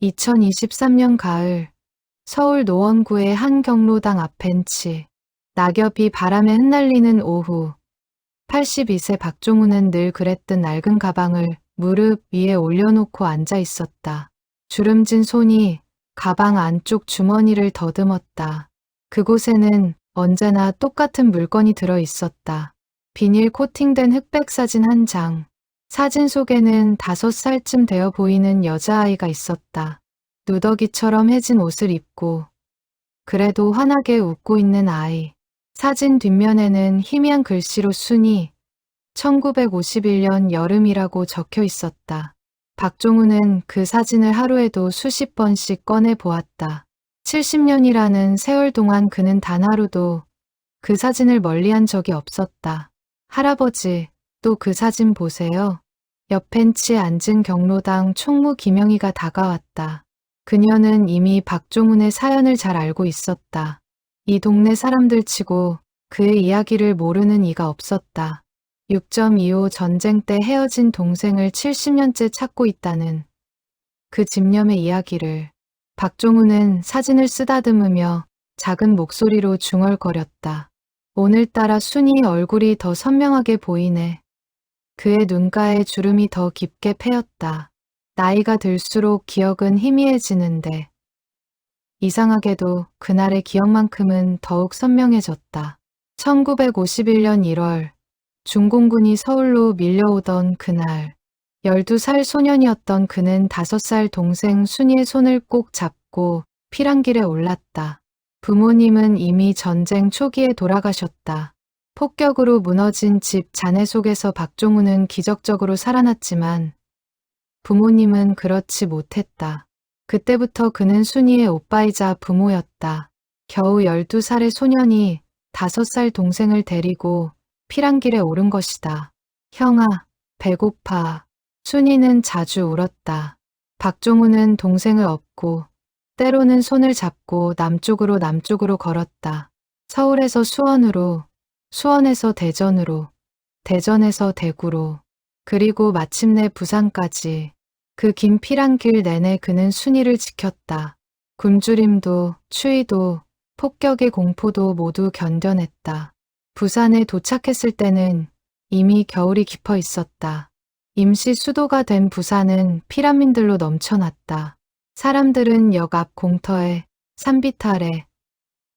2023년 가을, 서울 노원구의 한 경로당 앞 벤치. 낙엽이 바람에 흩날리는 오후. 82세 박종훈은 늘 그랬듯 낡은 가방을 무릎 위에 올려놓고 앉아 있었다. 주름진 손이 가방 안쪽 주머니를 더듬었다. 그곳에는 언제나 똑같은 물건이 들어 있었다. 비닐 코팅된 흑백 사진 한 장. 사진 속에는 5살쯤 되어 보이는 여자아이가 있었다. 누더기처럼 해진 옷을 입고 그래도 환하게 웃고 있는 아이. 사진 뒷면에는 희미한 글씨로 순이 1951년 여름이라고 적혀 있었다. 박종훈은 그 사진을 하루에도 수십 번씩 꺼내 보았다. 70년이라는 세월 동안 그는 단 하루도 그 사진을 멀리한 적이 없었다. 할아버지, 또 그 사진 보세요. 옆 벤치에 앉은 경로당 총무 김영희가 다가왔다. 그녀는 이미 박종훈의 사연을 잘 알고 있었다. 이 동네 사람들 치고 그의 이야기를 모르는 이가 없었다. 6.25 전쟁 때 헤어진 동생을 70년째 찾고 있다는 그 집념의 이야기를. 박종훈은 사진을 쓰다듬으며 작은 목소리로 중얼거렸다. 오늘따라 순이의 얼굴이 더 선명하게 보이네. 그의 눈가에 주름이 더 깊게 패였다. 나이가 들수록 기억은 희미해지는데 이상하게도 그날의 기억만큼은 더욱 선명해졌다. 1951년 1월 중공군이 서울로 밀려오던 그날 12살 소년이었던 그는 5살 동생 순이의 손을 꼭 잡고 피란길에 올랐다. 부모님은 이미 전쟁 초기에 돌아가셨다. 폭격으로 무너진 집 잔해 속에서 박종훈은 기적적으로 살아났지만 부모님은 그렇지 못했다. 그때부터 그는 순이의 오빠이자 부모였다. 겨우 12살의 소년이 5살 동생을 데리고 피란길에 오른 것이다. 형아, 배고파. 순이는 자주 울었다. 박종훈은 동생을 업고 때로는 손을 잡고 남쪽으로 걸었다. 서울에서 수원으로, 수원에서 대전으로, 대전에서 대구로, 그리고 마침내 부산까지. 그 긴 피란길 내내 그는 순이를 지켰다. 굶주림도, 추위도, 폭격의 공포도 모두 견뎌냈다. 부산에 도착했을 때는 이미 겨울이 깊어 있었다. 임시 수도가 된 부산은 피란민들로 넘쳐났다. 사람들은 역 앞 공터에, 산비탈에,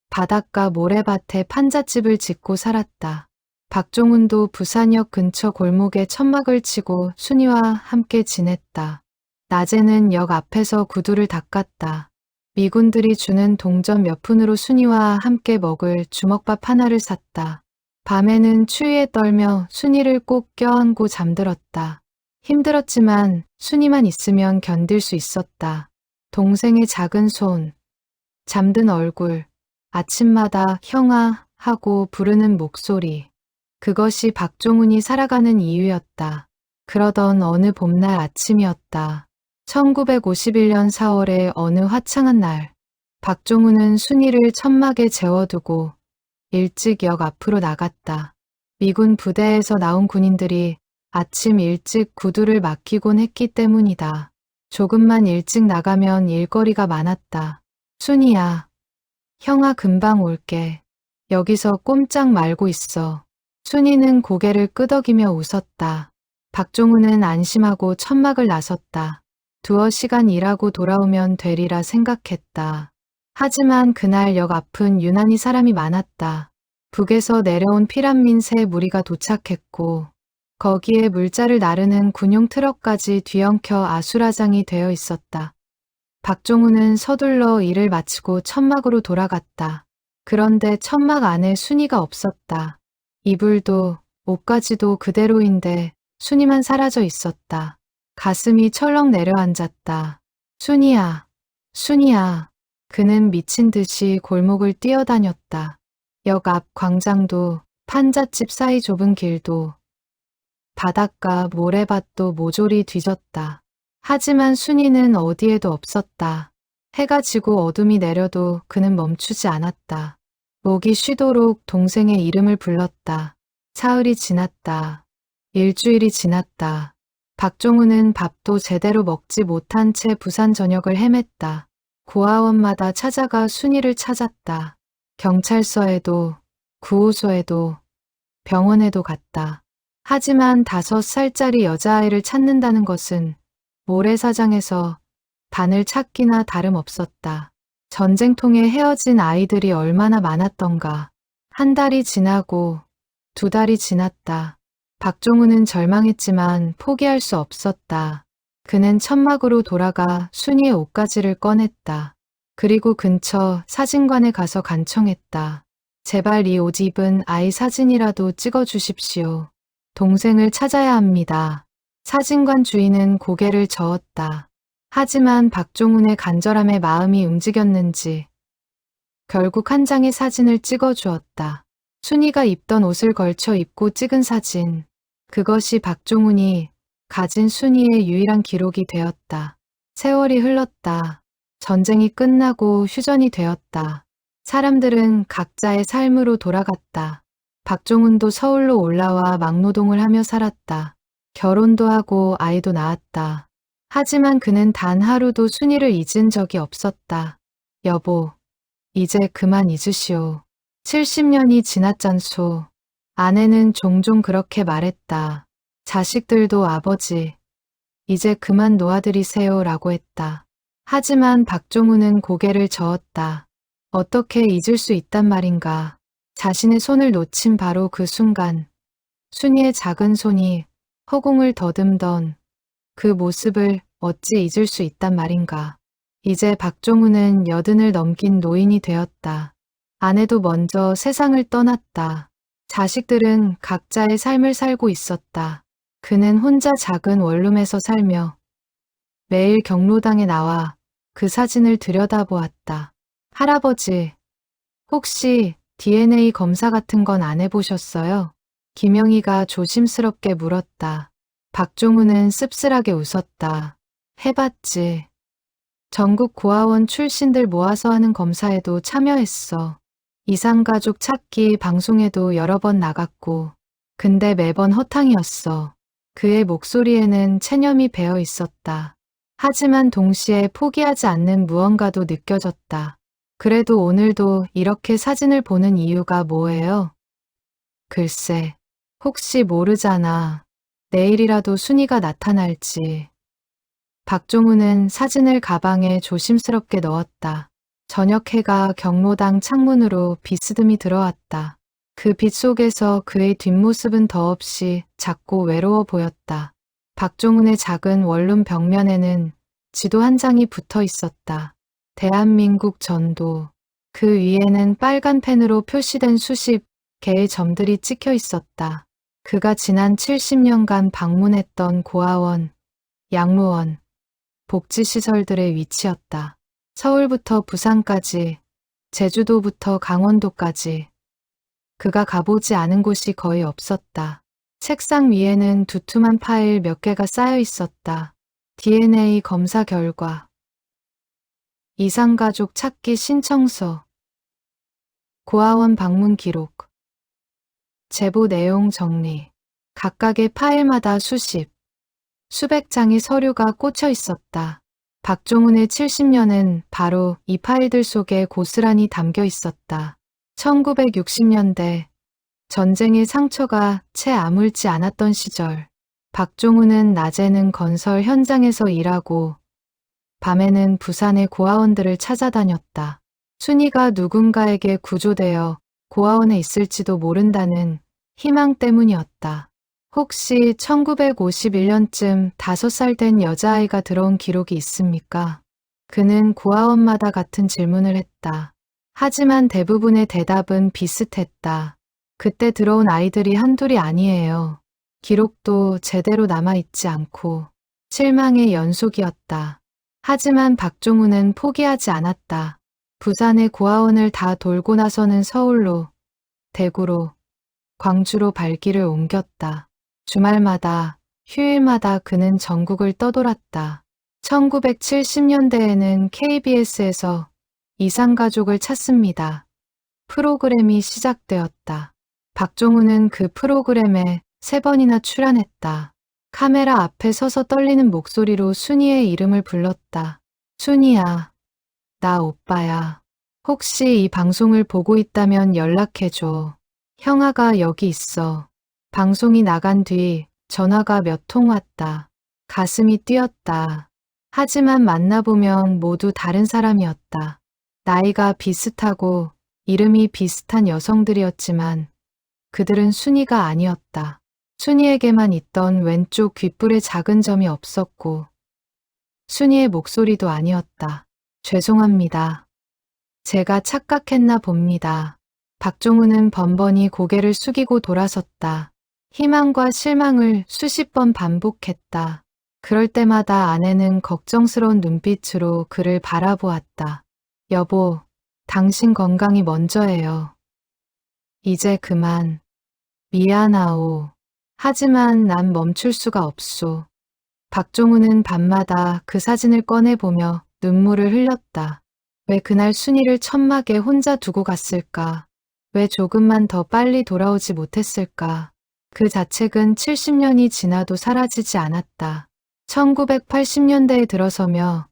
바닷가 모래밭에 판잣집을 짓고 살았다. 박종훈도 부산역 근처 골목에 천막을 치고 순이와 함께 지냈다. 낮에는 역 앞에서 구두를 닦았다. 미군들이 주는 동전 몇 푼으로 순이와 함께 먹을 주먹밥 하나를 샀다. 밤에는 추위에 떨며 순이를 꼭 껴안고 잠들었다. 힘들었지만 순이만 있으면 견딜 수 있었다. 동생의 작은 손, 잠든 얼굴, 아침마다 형아 하고 부르는 목소리. 그것이 박종훈이 살아가는 이유였다. 그러던 어느 봄날 아침이었다. 1951년 4월의 어느 화창한 날, 박종훈은 순이를 천막에 재워두고 일찍 역 앞으로 나갔다. 미군 부대에서 나온 군인들이 아침 일찍 구두를 맡기곤 했기 때문이다. 조금만 일찍 나가면 일거리가 많았다. 순이야, 형아 금방 올게. 여기서 꼼짝 말고 있어. 순이는 고개를 끄덕이며 웃었다. 박종훈은 안심하고 천막을 나섰다. 2시간 일하고 돌아오면 되리라 생각했다. 하지만 그날 역 앞은 유난히 사람이 많았다. 북에서 내려온 피란민 세 무리가 도착했고 거기에 물자를 나르는 군용 트럭까지 뒤엉켜 아수라장이 되어 있었다. 박종훈은 서둘러 일을 마치고 천막으로 돌아갔다. 그런데 천막 안에 순이가 없었다. 이불도 옷가지도 그대로인데 순이만 사라져 있었다. 가슴이 철렁 내려앉았다. 순이야, 순이야. 그는 미친 듯이 골목을 뛰어다녔다. 역 앞 광장도, 판잣집 사이 좁은 길도, 바닷가 모래밭도 모조리 뒤졌다. 하지만 순이는 어디에도 없었다. 해가 지고 어둠이 내려도 그는 멈추지 않았다. 목이 쉬도록 동생의 이름을 불렀다. 사흘이 지났다. 일주일이 지났다. 박종훈은 밥도 제대로 먹지 못한 채 부산 전역을 헤맸다. 고아원마다 찾아가 순이를 찾았다. 경찰서에도, 구호소에도, 병원에도 갔다. 하지만 5살짜리 여자아이를 찾는다는 것은 모래사장에서 바늘 찾기나 다름없었다. 전쟁통에 헤어진 아이들이 얼마나 많았던가. 1달이 지나고 2달이 지났다. 박종훈은 절망했지만 포기할 수 없었다. 그는 천막으로 돌아가 순이의 옷가지를 꺼냈다. 그리고 근처 사진관에 가서 간청했다. 제발 이 옷 입은 아이 사진이라도 찍어주십시오. 동생을 찾아야 합니다. 사진관 주인은 고개를 저었다. 하지만 박종훈의 간절함에 마음이 움직였는지 결국 한 장의 사진을 찍어주었다. 순이가 입던 옷을 걸쳐 입고 찍은 사진. 그것이 박종훈이 가진 순이의 유일한 기록이 되었다. 세월이 흘렀다. 전쟁이 끝나고 휴전이 되었다. 사람들은 각자의 삶으로 돌아갔다. 박종훈도 서울로 올라와 막노동을 하며 살았다. 결혼도 하고 아이도 낳았다. 하지만 그는 단 하루도 순이를 잊은 적이 없었다. 여보, 이제 그만 잊으시오. 70년이 지났잖소. 아내는 종종 그렇게 말했다. 자식들도 아버지, 이제 그만 놓아드리세요 라고 했다. 하지만 박종훈은 고개를 저었다. 어떻게 잊을 수 있단 말인가. 자신의 손을 놓친 바로 그 순간 순이의 작은 손이 허공을 더듬던 그 모습을 어찌 잊을 수 있단 말인가. 이제 박종훈은 80을 넘긴 노인이 되었다. 아내도 먼저 세상을 떠났다. 자식들은 각자의 삶을 살고 있었다. 그는 혼자 작은 원룸에서 살며 매일 경로당에 나와 그 사진을 들여다보았다. 할아버지, 혹시 DNA 검사 같은 건 안 해보셨어요? 김영희가 조심스럽게 물었다. 박종훈은 씁쓸하게 웃었다. 해봤지. 전국 고아원 출신들 모아서 하는 검사에도 참여했어. 이산가족 찾기 방송에도 여러 번 나갔고. 근데 매번 허탕이었어. 그의 목소리에는 체념이 배어 있었다. 하지만 동시에 포기하지 않는 무언가도 느껴졌다. 그래도 오늘도 이렇게 사진을 보는 이유가 뭐예요? 글쎄, 혹시 모르잖아. 내일이라도 순이가 나타날지. 박종훈은 사진을 가방에 조심스럽게 넣었다. 저녁 해가 경로당 창문으로 비스듬히 들어왔다. 그 빛 속에서 그의 뒷모습은 더없이 작고 외로워 보였다. 박종훈의 작은 원룸 벽면에는 지도 한 장이 붙어 있었다. 대한민국 전도. 그 위에는 빨간 펜으로 표시된 수십 개의 점들이 찍혀 있었다. 그가 지난 70년간 방문했던 고아원, 양로원, 복지시설들의 위치였다. 서울부터 부산까지, 제주도부터 강원도까지. 그가 가보지 않은 곳이 거의 없었다. 책상 위에는 두툼한 파일 몇 개가 쌓여 있었다. DNA 검사 결과, 이산가족 찾기 신청서, 고아원 방문 기록, 제보 내용 정리. 각각의 파일마다 수백 장의 서류가 꽂혀 있었다. 박종훈의 70년은 바로 이 파일들 속에 고스란히 담겨 있었다. 1960년대, 전쟁의 상처가 채 아물지 않았던 시절, 박종훈은 낮에는 건설 현장에서 일하고 밤에는 부산의 고아원들을 찾아다녔다. 순이가 누군가에게 구조되어 고아원에 있을지도 모른다는 희망 때문이었다. 혹시 1951년쯤 5살 된 여자아이가 들어온 기록이 있습니까? 그는 고아원마다 같은 질문을 했다. 하지만 대부분의 대답은 비슷했다. 그때 들어온 아이들이 한둘이 아니에요. 기록도 제대로 남아있지 않고 실망의 연속이었다. 하지만 박종훈은 포기하지 않았다. 부산의 고아원을 다 돌고 나서는 서울로, 대구로, 광주로 발길을 옮겼다. 주말마다, 휴일마다 그는 전국을 떠돌았다. 1970년대에는 KBS에서 이산가족을 찾습니다. 프로그램이 시작되었다. 박종훈은 그 프로그램에 3번이나 출연했다. 카메라 앞에 서서 떨리는 목소리로 순이의 이름을 불렀다. 순이야, 나 오빠야. 혹시 이 방송을 보고 있다면 연락해줘. 형아가 여기 있어. 방송이 나간 뒤 전화가 몇 통 왔다. 가슴이 뛰었다. 하지만 만나보면 모두 다른 사람이었다. 나이가 비슷하고 이름이 비슷한 여성들이었지만 그들은 순이가 아니었다. 순이에게만 있던 왼쪽 귓불에 작은 점이 없었고 순이의 목소리도 아니었다. 죄송합니다. 제가 착각했나 봅니다. 박종훈은 번번이 고개를 숙이고 돌아섰다. 희망과 실망을 수십 번 반복했다. 그럴 때마다 아내는 걱정스러운 눈빛으로 그를 바라보았다. 여보, 당신 건강이 먼저예요. 이제 그만. 미안하오. 하지만 난 멈출 수가 없소. 박종훈은 밤마다 그 사진을 꺼내보며 눈물을 흘렸다. 왜 그날 순이를 천막에 혼자 두고 갔을까? 왜 조금만 더 빨리 돌아오지 못했을까? 그 자책은 70년이 지나도 사라지지 않았다. 1980년대에 들어서며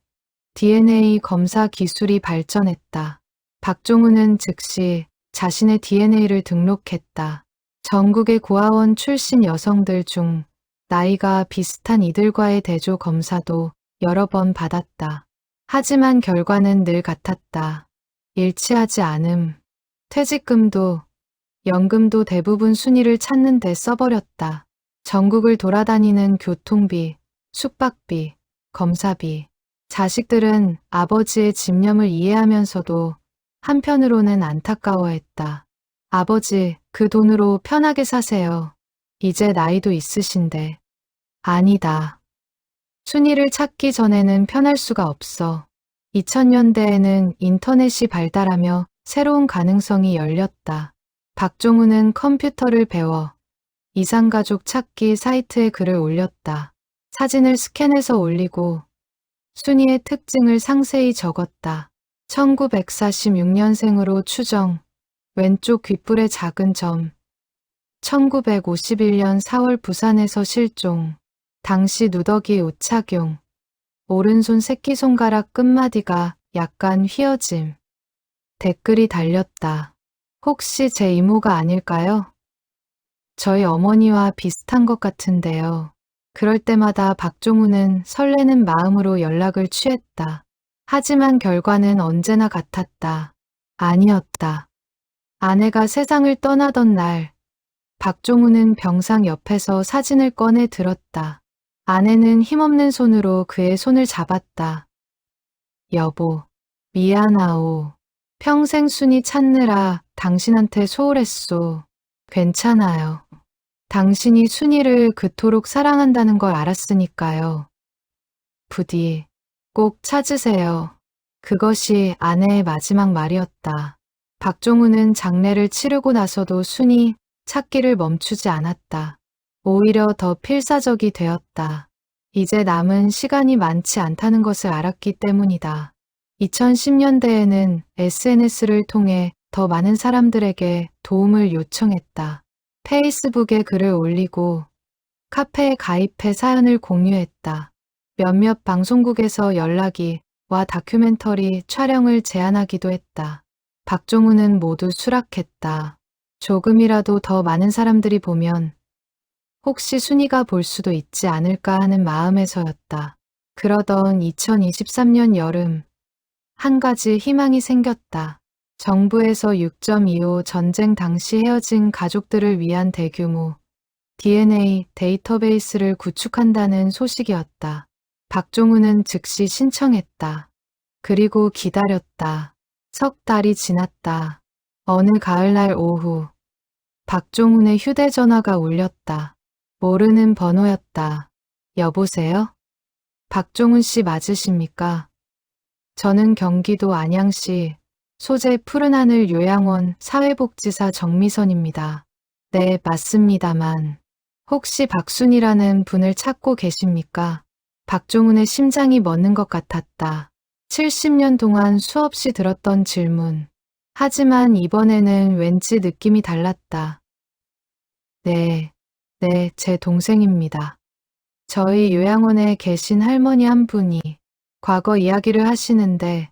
DNA 검사 기술이 발전했다. 박종훈은 즉시 자신의 DNA를 등록했다. 전국의 고아원 출신 여성들 중 나이가 비슷한 이들과의 대조 검사도 여러 번 받았다. 하지만 결과는 늘 같았다. 일치하지 않음. 퇴직금도 연금도 대부분 순이를 찾는 데 써버렸다. 전국을 돌아다니는 교통비, 숙박비, 검사비. 자식들은 아버지의 집념을 이해하면서도 한편으로는 안타까워했다. 아버지, 그 돈으로 편하게 사세요. 이제 나이도 있으신데. 아니다. 순이를 찾기 전에는 편할 수가 없어. 2000년대에는 인터넷이 발달하며 새로운 가능성이 열렸다. 박종훈은 컴퓨터를 배워 이상가족 찾기 사이트에 글을 올렸다. 사진을 스캔해서 올리고 순이의 특징을 상세히 적었다. 1946년생으로 추정, 왼쪽 귓불에 작은 점, 1951년 4월 부산에서 실종, 당시 누더기 옷 착용, 오른손 새끼손가락 끝마디가 약간 휘어짐. 댓글이 달렸다. 혹시 제 이모가 아닐까요? 저희 어머니와 비슷한 것 같은데요. 그럴 때마다 박종훈은 설레는 마음으로 연락을 취했다. 하지만 결과는 언제나 같았다. 아니었다. 아내가 세상을 떠나던 날, 박종훈은 병상 옆에서 사진을 꺼내 들었다. 아내는 힘없는 손으로 그의 손을 잡았다. 여보, 미안하오. 평생 순이 찾느라 당신한테 소홀했소. 괜찮아요. 당신이 순이를 그토록 사랑한다는 걸 알았으니까요. 부디 꼭 찾으세요. 그것이 아내의 마지막 말이었다. 박종훈은 장례를 치르고 나서도 순이 찾기를 멈추지 않았다. 오히려 더 필사적이 되었다. 이제 남은 시간이 많지 않다는 것을 알았기 때문이다. 2010년대에는 SNS를 통해 더 많은 사람들에게 도움을 요청했다. 페이스북에 글을 올리고 카페에 가입해 사연을 공유했다. 몇몇 방송국에서 연락이 와 다큐멘터리 촬영을 제안하기도 했다. 박종훈은 모두 수락했다. 조금이라도 더 많은 사람들이 보면 혹시 순이가 볼 수도 있지 않을까 하는 마음에서였다. 그러던 2023년 여름, 한 가지 희망이 생겼다. 정부에서 6.25 전쟁 당시 헤어진 가족들을 위한 대규모 DNA 데이터베이스를 구축한다는 소식이었다. 박종훈은 즉시 신청했다. 그리고 기다렸다. 석 달이 지났다. 어느 가을날 오후, 박종훈의 휴대전화가 울렸다. 모르는 번호였다. 여보세요? 박종훈 씨 맞으십니까? 저는 경기도 안양시 소재 푸른하늘 요양원 사회복지사 정미선입니다. 네, 맞습니다만 혹시 박순이라는 분을 찾고 계십니까? 박종훈의 심장이 멎는 것 같았다. 70년 동안 수없이 들었던 질문. 하지만 이번에는 왠지 느낌이 달랐다. 네, 제 동생입니다. 저희 요양원에 계신 할머니 한 분이 과거 이야기를 하시는데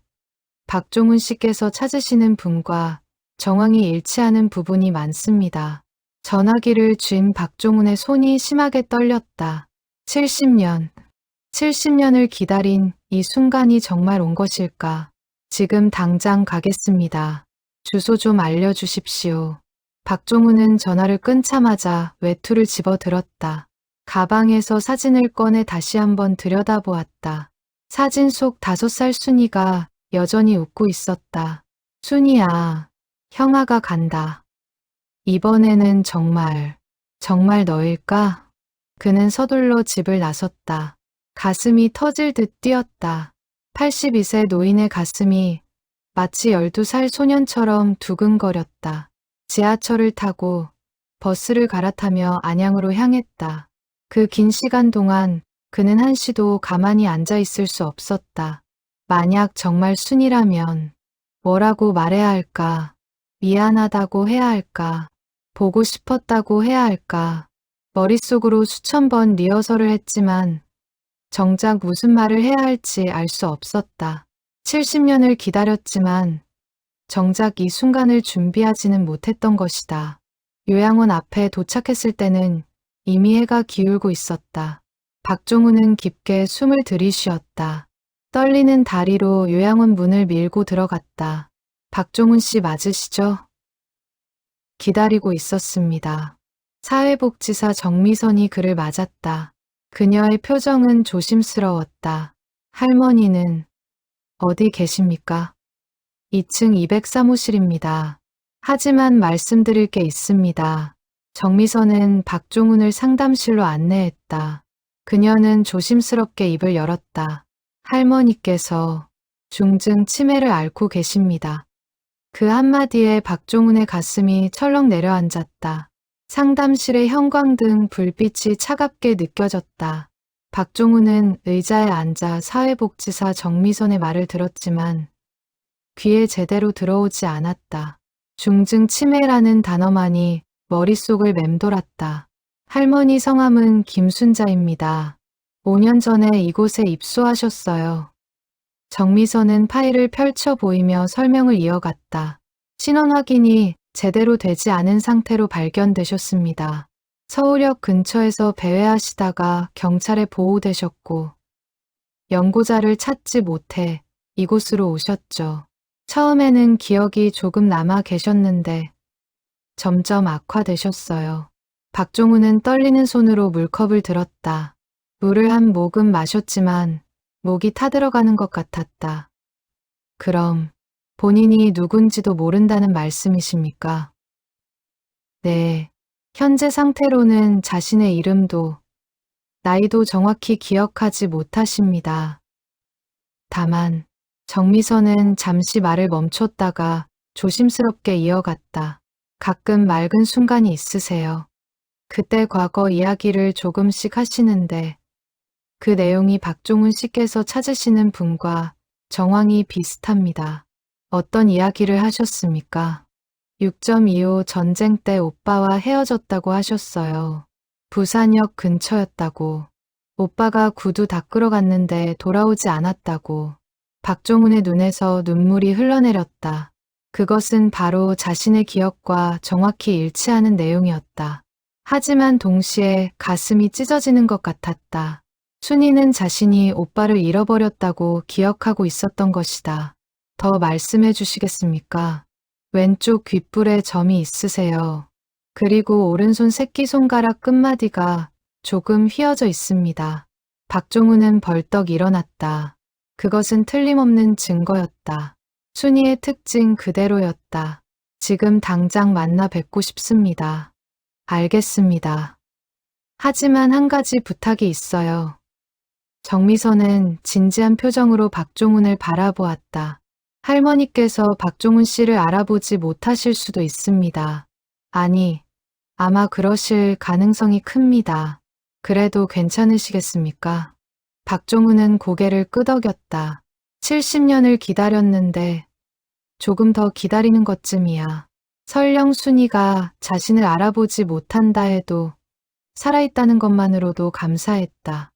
박종훈 씨께서 찾으시는 분과 정황이 일치하는 부분이 많습니다. 전화기를 쥔 박종훈의 손이 심하게 떨렸다. 70년을 기다린 이 순간이 정말 온 것일까? 지금 당장 가겠습니다. 주소 좀 알려주십시오. 박종훈은 전화를 끊자마자 외투를 집어들었다. 가방에서 사진을 꺼내 다시 한번 들여다보았다. 사진 속 5살 순이가 여전히 웃고 있었다. 순이야, 형아가 간다. 이번에는 정말 너일까? 그는 서둘러 집을 나섰다. 가슴이 터질 듯 뛰었다. 82세 노인의 가슴이 마치 12살 소년처럼 두근거렸다. 지하철을 타고 버스를 갈아타며 안양으로 향했다. 그 긴 시간 동안 그는 한시도 가만히 앉아 있을 수 없었다. 만약 정말 순이라면 뭐라고 말해야 할까? 미안하다고 해야 할까? 보고 싶었다고 해야 할까? 머릿속으로 수천 번 리허설을 했지만 정작 무슨 말을 해야 할지 알 수 없었다. 70년을 기다렸지만 정작 이 순간을 준비하지는 못했던 것이다. 요양원 앞에 도착했을 때는 이미 해가 기울고 있었다. 박종훈은 깊게 숨을 들이쉬었다. 떨리는 다리로 요양원 문을 밀고 들어갔다. 박종훈 씨 맞으시죠? 기다리고 있었습니다. 사회복지사 정미선이 그를 맞았다. 그녀의 표정은 조심스러웠다. 할머니는 어디 계십니까? 2층 203호실입니다. 하지만 말씀드릴 게 있습니다. 정미선은 박종훈을 상담실로 안내했다. 그녀는 조심스럽게 입을 열었다. 할머니께서 중증 치매를 앓고 계십니다. 그 한마디에 박종훈의 가슴이 철렁 내려앉았다. 상담실의 형광등 불빛이 차갑게 느껴졌다. 박종훈은 의자에 앉아 사회복지사 정미선의 말을 들었지만 귀에 제대로 들어오지 않았다. 중증 치매라는 단어만이 머릿속을 맴돌았다. 할머니 성함은 김순자입니다. 5년 전에 이곳에 입소하셨어요. 정미선은 파일을 펼쳐 보이며 설명을 이어갔다. 신원 확인이 제대로 되지 않은 상태로 발견되셨습니다. 서울역 근처에서 배회하시다가 경찰에 보호되셨고 연고자를 찾지 못해 이곳으로 오셨죠. 처음에는 기억이 조금 남아 계셨는데 점점 악화되셨어요. 박종훈은 떨리는 손으로 물컵을 들었다. 물을 한 모금 마셨지만 목이 타들어가는 것 같았다. 그럼 본인이 누군지도 모른다는 말씀이십니까? 네. 현재 상태로는 자신의 이름도 나이도 정확히 기억하지 못하십니다. 다만 정미선은 잠시 말을 멈췄다가 조심스럽게 이어갔다. 가끔 맑은 순간이 있으세요. 그때 과거 이야기를 조금씩 하시는데 그 내용이 박종훈 씨께서 찾으시는 분과 정황이 비슷합니다. 어떤 이야기를 하셨습니까? 6.25 전쟁 때 오빠와 헤어졌다고 하셨어요. 부산역 근처였다고. 오빠가 구두 닦으러 갔는데 돌아오지 않았다고. 박종훈의 눈에서 눈물이 흘러내렸다. 그것은 바로 자신의 기억과 정확히 일치하는 내용이었다. 하지만 동시에 가슴이 찢어지는 것 같았다. 순이는 자신이 오빠를 잃어버렸다고 기억하고 있었던 것이다. 더 말씀해 주시겠습니까? 왼쪽 귓불에 점이 있으세요. 그리고 오른손 새끼손가락 끝마디가 조금 휘어져 있습니다. 박종훈은 벌떡 일어났다. 그것은 틀림없는 증거였다. 순이의 특징 그대로였다. 지금 당장 만나 뵙고 싶습니다. 알겠습니다. 하지만 한 가지 부탁이 있어요. 정미선은 진지한 표정으로 박종훈을 바라보았다. 할머니께서 박종훈 씨를 알아보지 못하실 수도 있습니다. 아니, 아마 그러실 가능성이 큽니다. 그래도 괜찮으시겠습니까? 박종훈은 고개를 끄덕였다. 70년을 기다렸는데 조금 더 기다리는 것쯤이야. 설령 순이가 자신을 알아보지 못한다 해도 살아있다는 것만으로도 감사했다.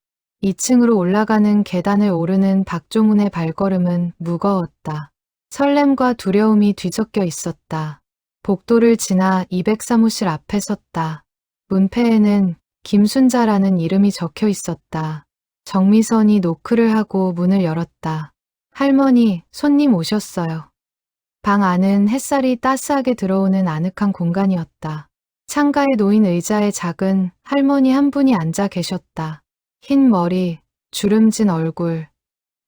2층으로 올라가는 계단을 오르는 박종훈의 발걸음은 무거웠다. 설렘과 두려움이 뒤섞여 있었다. 복도를 지나 203호실 앞에 섰다. 문패에는 김순자라는 이름이 적혀 있었다. 정미선이 노크를 하고 문을 열었다. 할머니, 손님 오셨어요. 방 안은 햇살이 따스하게 들어오는 아늑한 공간이었다. 창가에 놓인 의자에 작은 할머니 한 분이 앉아 계셨다. 흰 머리, 주름진 얼굴,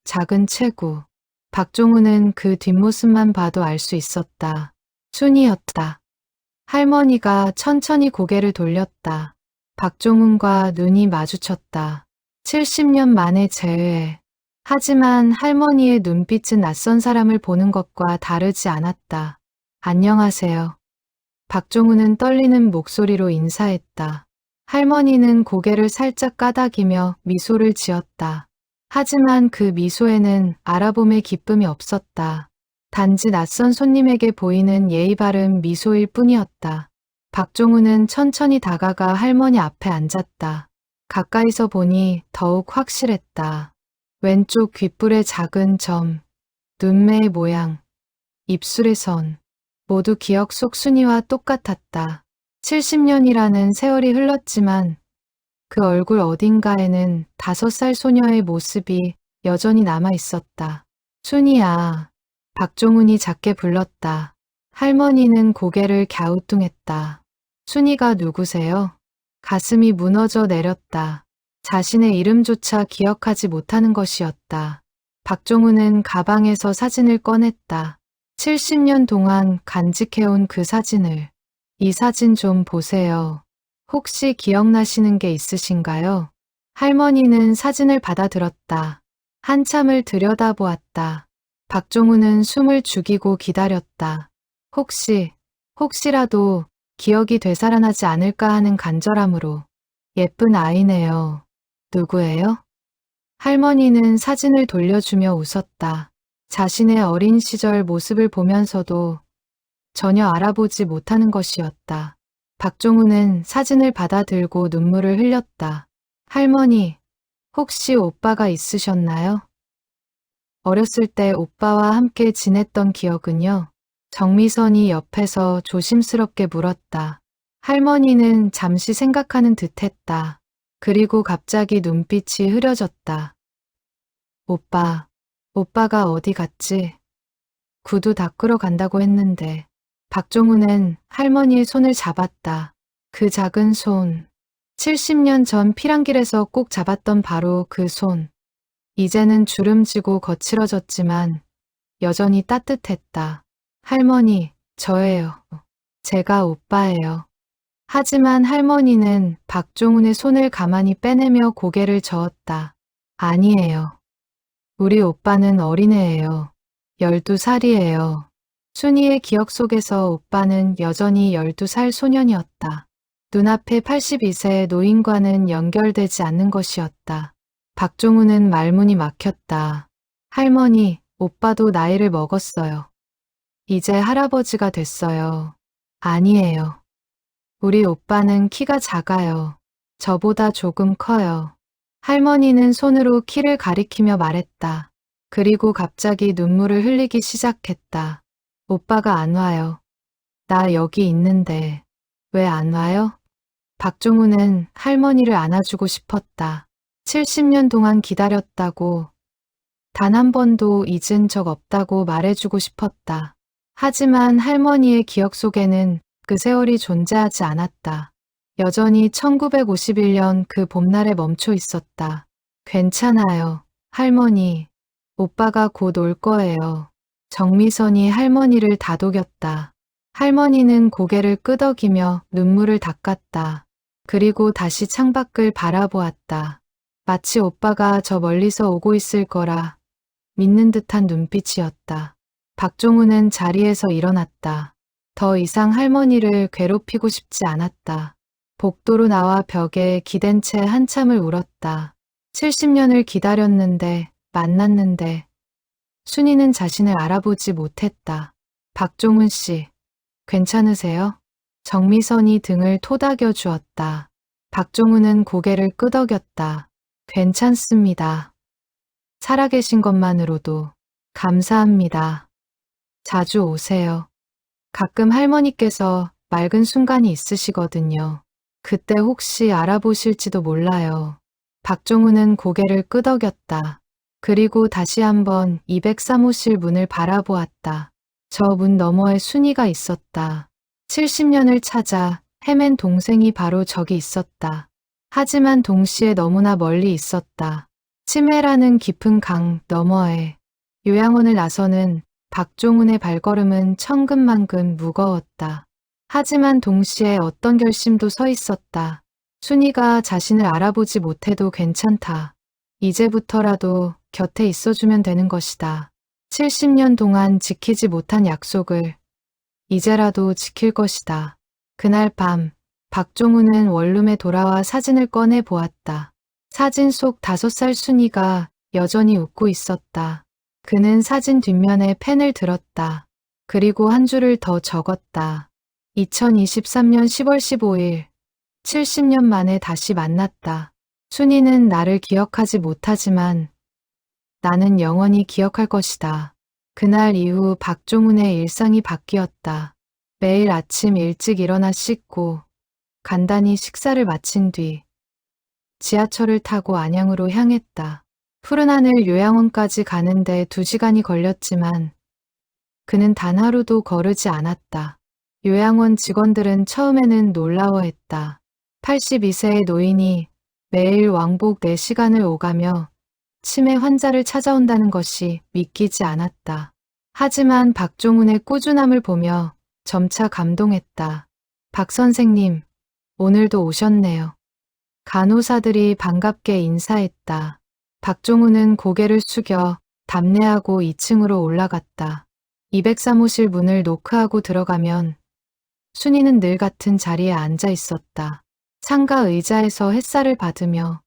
작은 체구. 박종훈은 그 뒷모습만 봐도 알 수 있었다. 순이었다. 할머니가 천천히 고개를 돌렸다. 박종훈과 눈이 마주쳤다. 70년 만의 재회. 하지만 할머니의 눈빛은 낯선 사람을 보는 것과 다르지 않았다. 안녕하세요. 박종훈은 떨리는 목소리로 인사했다. 할머니는 고개를 살짝 까닥이며 미소를 지었다. 하지만 그 미소에는 알아봄의 기쁨이 없었다. 단지 낯선 손님에게 보이는 예의 바른 미소일 뿐이었다. 박종훈은 천천히 다가가 할머니 앞에 앉았다. 가까이서 보니 더욱 확실했다. 왼쪽 귓불의 작은 점, 눈매의 모양, 입술의 선, 모두 기억 속 순이와 똑같았다. 70년이라는 세월이 흘렀지만 그 얼굴 어딘가에는 5살 소녀의 모습이 여전히 남아 있었다. 순이야. 박종훈이 작게 불렀다. 할머니는 고개를 갸우뚱했다. 순이가 누구세요? 가슴이 무너져 내렸다. 자신의 이름조차 기억하지 못하는 것이었다. 박종훈은 가방에서 사진을 꺼냈다. 70년 동안 간직해온 그 사진을. 이 사진 좀 보세요. 혹시 기억나시는 게 있으신가요? 할머니는 사진을 받아들었다. 한참을 들여다보았다. 박종훈은 숨을 죽이고 기다렸다. 혹시라도 기억이 되살아나지 않을까 하는 간절함으로. 예쁜 아이네요. 누구예요? 할머니는 사진을 돌려주며 웃었다. 자신의 어린 시절 모습을 보면서도 전혀 알아보지 못하는 것이었다. 박종훈은 사진을 받아들고 눈물을 흘렸다. 할머니, 혹시 오빠가 있으셨나요? 어렸을 때 오빠와 함께 지냈던 기억은요? 정미선이 옆에서 조심스럽게 물었다. 할머니는 잠시 생각하는 듯했다. 그리고 갑자기 눈빛이 흐려졌다. 오빠가 어디 갔지? 구두 닦으러 간다고 했는데. 박종훈은 할머니의 손을 잡았다. 그 작은 손. 70년 전 피랑길에서 꼭 잡았던 바로 그 손. 이제는 주름지고 거칠어졌지만 여전히 따뜻했다. 할머니, 저예요. 제가 오빠예요. 하지만 할머니는 박종훈의 손을 가만히 빼내며 고개를 저었다. 아니에요. 우리 오빠는 어린애예요. 12살이에요. 순이의 기억 속에서 오빠는 여전히 12살 소년이었다. 눈앞에 82세의 노인과는 연결되지 않는 것이었다. 박종훈은 말문이 막혔다. 할머니, 오빠도 나이를 먹었어요. 이제 할아버지가 됐어요. 아니에요. 우리 오빠는 키가 작아요. 저보다 조금 커요. 할머니는 손으로 키를 가리키며 말했다. 그리고 갑자기 눈물을 흘리기 시작했다. 오빠가 안 와요. 나 여기 있는데 왜 안 와요? 박종훈은 할머니를 안아주고 싶었다. 70년 동안 기다렸다고, 단 한 번도 잊은 적 없다고 말해주고 싶었다. 하지만 할머니의 기억 속에는 그 세월이 존재하지 않았다. 여전히 1951년 그 봄날에 멈춰 있었다. 괜찮아요, 할머니. 오빠가 곧 올 거예요. 정미선이 할머니를 다독였다. 할머니는 고개를 끄덕이며 눈물을 닦았다. 그리고 다시 창밖을 바라보았다. 마치 오빠가 저 멀리서 오고 있을 거라 믿는 듯한 눈빛이었다. 박종훈은 자리에서 일어났다. 더 이상 할머니를 괴롭히고 싶지 않았다. 복도로 나와 벽에 기댄 채 한참을 울었다. 70년을 기다렸는데, 만났는데 순이는 자신을 알아보지 못했다. 박종훈 씨, 괜찮으세요? 정미선이 등을 토닥여 주었다. 박종훈은 고개를 끄덕였다. 괜찮습니다. 살아계신 것만으로도 감사합니다. 자주 오세요. 가끔 할머니께서 맑은 순간이 있으시거든요. 그때 혹시 알아보실지도 몰라요. 박종훈은 고개를 끄덕였다. 그리고 다시 한번 203호실 문을 바라보았다. 저 문 너머에 순이가 있었다. 70년을 찾아 헤맨 동생이 바로 저기 있었다. 하지만 동시에 너무나 멀리 있었다. 치매라는 깊은 강 너머에 요양원을 나서는 박종훈의 발걸음은 천근만근 무거웠다. 하지만 동시에 어떤 결심도 서 있었다. 순이가 자신을 알아보지 못해도 괜찮다. 이제부터라도 곁에 있어주면 되는 것이다. 70년 동안 지키지 못한 약속을 이제라도 지킬 것이다. 그날 밤 박종훈은 원룸에 돌아와 사진을 꺼내 보았다. 사진 속 5살 순이가 여전히 웃고 있었다. 그는 사진 뒷면에 펜을 들었다. 그리고 한 줄을 더 적었다. 2023년 10월 15일 70년 만에 다시 만났다. 순이는 나를 기억하지 못하지만 나는 영원히 기억할 것이다. 그날 이후 박종훈의 일상이 바뀌었다. 매일 아침 일찍 일어나 씻고 간단히 식사를 마친 뒤 지하철을 타고 안양으로 향했다. 푸른 하늘 요양원까지 가는데 2시간이 걸렸지만 그는 단 하루도 거르지 않았다. 요양원 직원들은 처음에는 놀라워했다. 82세의 노인이 매일 왕복 4시간을 오가며 치매 환자를 찾아온다는 것이 믿기지 않았다. 하지만 박종훈의 꾸준함을 보며 점차 감동했다. 박 선생님, 오늘도 오셨네요. 간호사들이 반갑게 인사했다. 박종훈은 고개를 숙여 답례하고 2층으로 올라갔다. 203호실 문을 노크하고 들어가면 순이는 늘 같은 자리에 앉아 있었다. 창가 의자에서 햇살을 받으며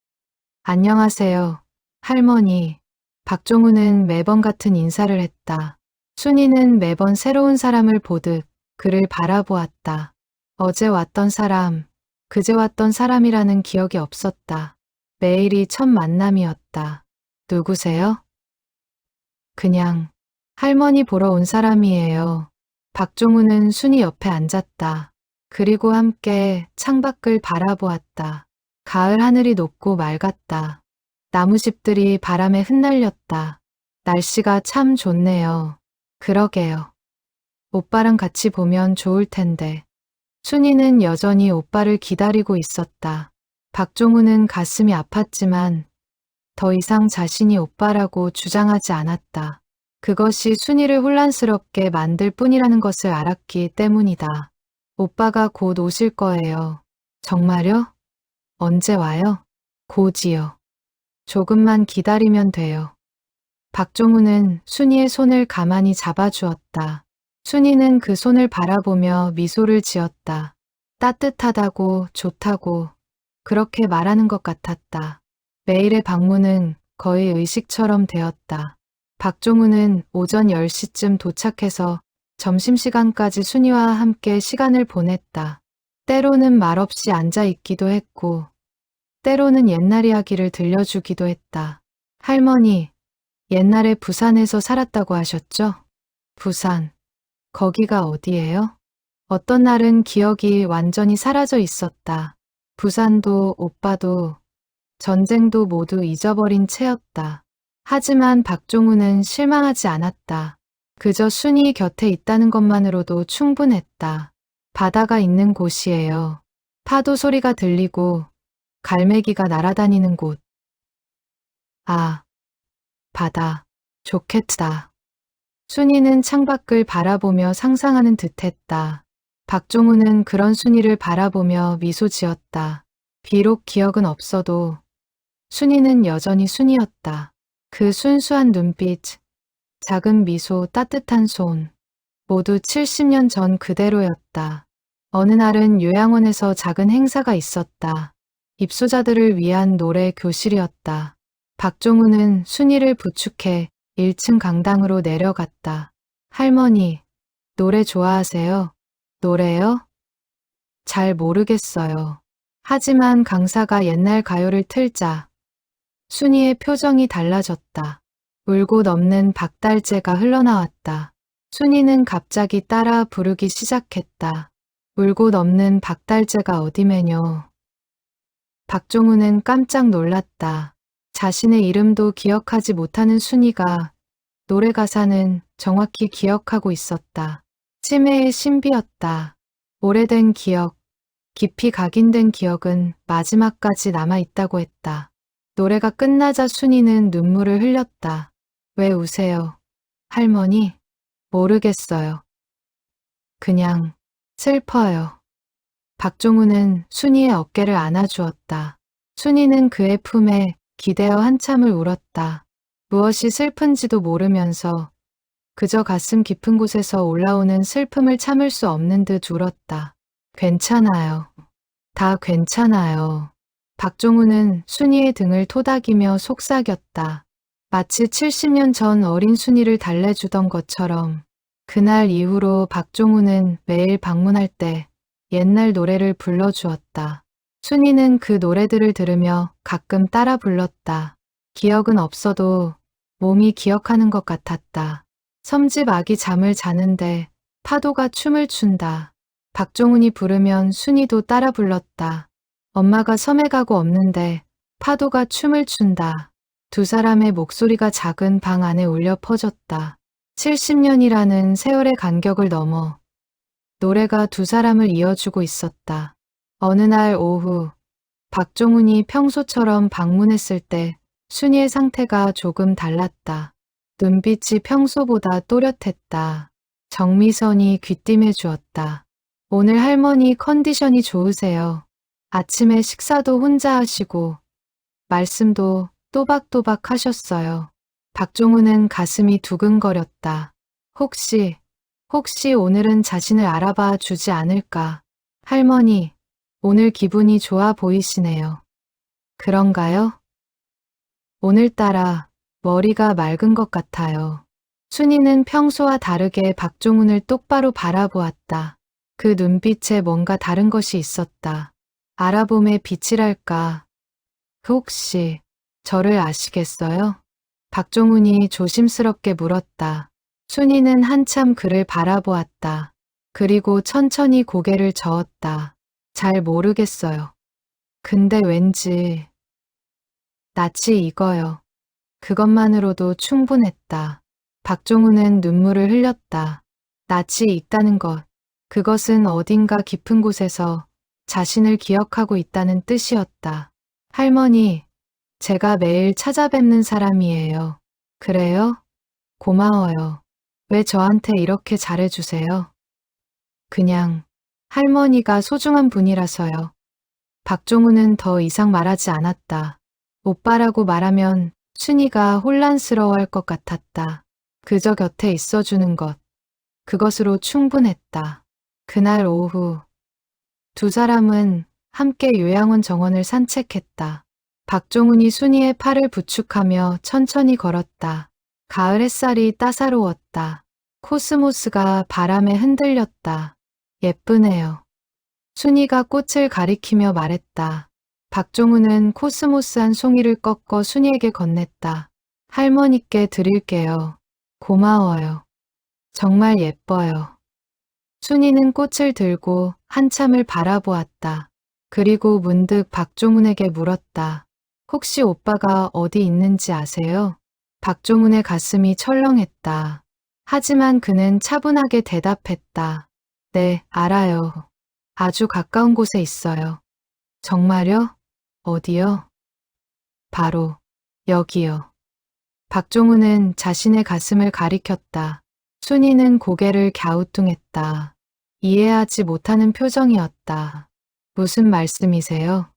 안녕하세요, 할머니. 박종훈은 매번 같은 인사를 했다. 순이는 매번 새로운 사람을 보듯 그를 바라보았다. 어제 왔던 사람, 그제 왔던 사람이라는 기억이 없었다. 매일이 첫 만남이었다. 누구세요? 그냥 할머니 보러 온 사람이에요. 박종훈은 순이 옆에 앉았다. 그리고 함께 창밖을 바라보았다. 가을 하늘이 높고 맑았다. 나무집들이 바람에 흩날렸다. 날씨가 참 좋네요. 그러게요. 오빠랑 같이 보면 좋을 텐데. 순이는 여전히 오빠를 기다리고 있었다. 박종훈은 가슴이 아팠지만 더 이상 자신이 오빠라고 주장하지 않았다. 그것이 순이를 혼란스럽게 만들 뿐이라는 것을 알았기 때문이다. 오빠가 곧 오실 거예요. 정말요? 언제 와요? 곧이요. 조금만 기다리면 돼요. 박종훈은 순이의 손을 가만히 잡아주었다. 순이는 그 손을 바라보며 미소를 지었다. 따뜻하다고 좋다고 그렇게 말하는 것 같았다. 매일의 방문은 거의 의식처럼 되었다. 박종훈은 오전 10시쯤 도착해서 점심시간까지 순이와 함께 시간을 보냈다. 때로는 말없이 앉아있기도 했고 때로는 옛날 이야기를 들려주기도 했다. 할머니, 옛날에 부산에서 살았다고 하셨죠? 부산, 거기가 어디예요? 어떤 날은 기억이 완전히 사라져 있었다. 부산도 오빠도 전쟁도 모두 잊어버린 채였다. 하지만 박종훈은 실망하지 않았다. 그저 순이 곁에 있다는 것만으로도 충분했다. 바다가 있는 곳이에요. 파도 소리가 들리고 갈매기가 날아다니는 곳. 아, 바다. 좋겠다. 순이는 창밖을 바라보며 상상하는 듯했다. 박종훈은 그런 순이를 바라보며 미소 지었다. 비록 기억은 없어도 순이는 여전히 순이었다. 그 순수한 눈빛, 작은 미소, 따뜻한 손, 모두 70년 전 그대로였다. 어느 날은 요양원에서 작은 행사가 있었다. 입소자들을 위한 노래 교실이었다. 박종훈은 순이를 부축해 1층 강당으로 내려갔다. 할머니, 노래 좋아하세요? 노래요? 잘 모르겠어요. 하지만 강사가 옛날 가요를 틀자 순이의 표정이 달라졌다. 울고 넘는 박달재가 흘러나왔다. 순이는 갑자기 따라 부르기 시작했다. 울고 넘는 박달재가 어디매뇨. 박종훈은 깜짝 놀랐다. 자신의 이름도 기억하지 못하는 순이가 노래 가사는 정확히 기억하고 있었다. 치매의 신비였다. 오래된 기억, 깊이 각인된 기억은 마지막까지 남아있다고 했다. 노래가 끝나자 순이는 눈물을 흘렸다. 왜 우세요? 할머니? 모르겠어요. 그냥 슬퍼요. 박종훈은 순이의 어깨를 안아주었다. 순이는 그의 품에 기대어 한참을 울었다. 무엇이 슬픈지도 모르면서 그저 가슴 깊은 곳에서 올라오는 슬픔을 참을 수 없는 듯 울었다. 괜찮아요. 다 괜찮아요. 박종훈은 순이의 등을 토닥이며 속삭였다. 마치 70년 전 어린 순이를 달래주던 것처럼. 그날 이후로 박종훈은 매일 방문할 때 옛날 노래를 불러주었다. 순이는 그 노래들을 들으며 가끔 따라 불렀다. 기억은 없어도 몸이 기억하는 것 같았다. 섬집 아기 잠을 자는데 파도가 춤을 춘다. 박종훈이 부르면 순이도 따라 불렀다. 엄마가 섬에 가고 없는데 파도가 춤을 춘다. 두 사람의 목소리가 작은 방 안에 울려 퍼졌다. 70년이라는 세월의 간격을 넘어 노래가 두 사람을 이어주고 있었다. 어느 날 오후 박종훈이 평소처럼 방문했을 때 순이의 상태가 조금 달랐다. 눈빛이 평소보다 또렷했다. 정미선이 귀띔해 주었다. 오늘 할머니 컨디션이 좋으세요. 아침에 식사도 혼자 하시고 말씀도 또박또박 하셨어요. 박종훈은 가슴이 두근거렸다. 혹시 오늘은 자신을 알아봐 주지 않을까? 할머니, 오늘 기분이 좋아 보이시네요. 그런가요? 오늘따라 머리가 맑은 것 같아요. 순이는 평소와 다르게 박종훈을 똑바로 바라보았다. 그 눈빛에 뭔가 다른 것이 있었다. 알아봄의 빛이랄까. 혹시 저를 아시겠어요? 박종훈이 조심스럽게 물었다. 순이는 한참 그를 바라보았다. 그리고 천천히 고개를 저었다. 잘 모르겠어요. 근데 왠지 낯이 익어요. 그것만으로도 충분했다. 박종훈은 눈물을 흘렸다. 낯이 익다는 것, 그것은 어딘가 깊은 곳에서 자신을 기억하고 있다는 뜻이었다. 할머니, 제가 매일 찾아뵙는 사람이에요. 그래요? 고마워요. 왜 저한테 이렇게 잘해주세요? 그냥 할머니가 소중한 분이라서요. 박종훈은 더 이상 말하지 않았다. 오빠라고 말하면 순이가 혼란스러워할 것 같았다. 그저 곁에 있어주는 것, 그것으로 충분했다. 그날 오후 두 사람은 함께 요양원 정원을 산책했다. 박종훈이 순이의 팔을 부축하며 천천히 걸었다. 가을 햇살이 따사로웠다. 코스모스가 바람에 흔들렸다. 예쁘네요. 순이가 꽃을 가리키며 말했다. 박종훈은 코스모스 한 송이를 꺾어 순이에게 건넸다. 할머니께 드릴게요. 고마워요. 정말 예뻐요. 순이는 꽃을 들고 한참을 바라보았다. 그리고 문득 박종훈에게 물었다. 혹시 오빠가 어디 있는지 아세요? 박종훈의 가슴이 철렁했다. 하지만 그는 차분하게 대답했다. 네, 알아요. 아주 가까운 곳에 있어요. 정말요? 어디요? 바로 여기요. 박종훈은 자신의 가슴을 가리켰다. 순이는 고개를 갸우뚱했다. 이해하지 못하는 표정이었다. 무슨 말씀이세요?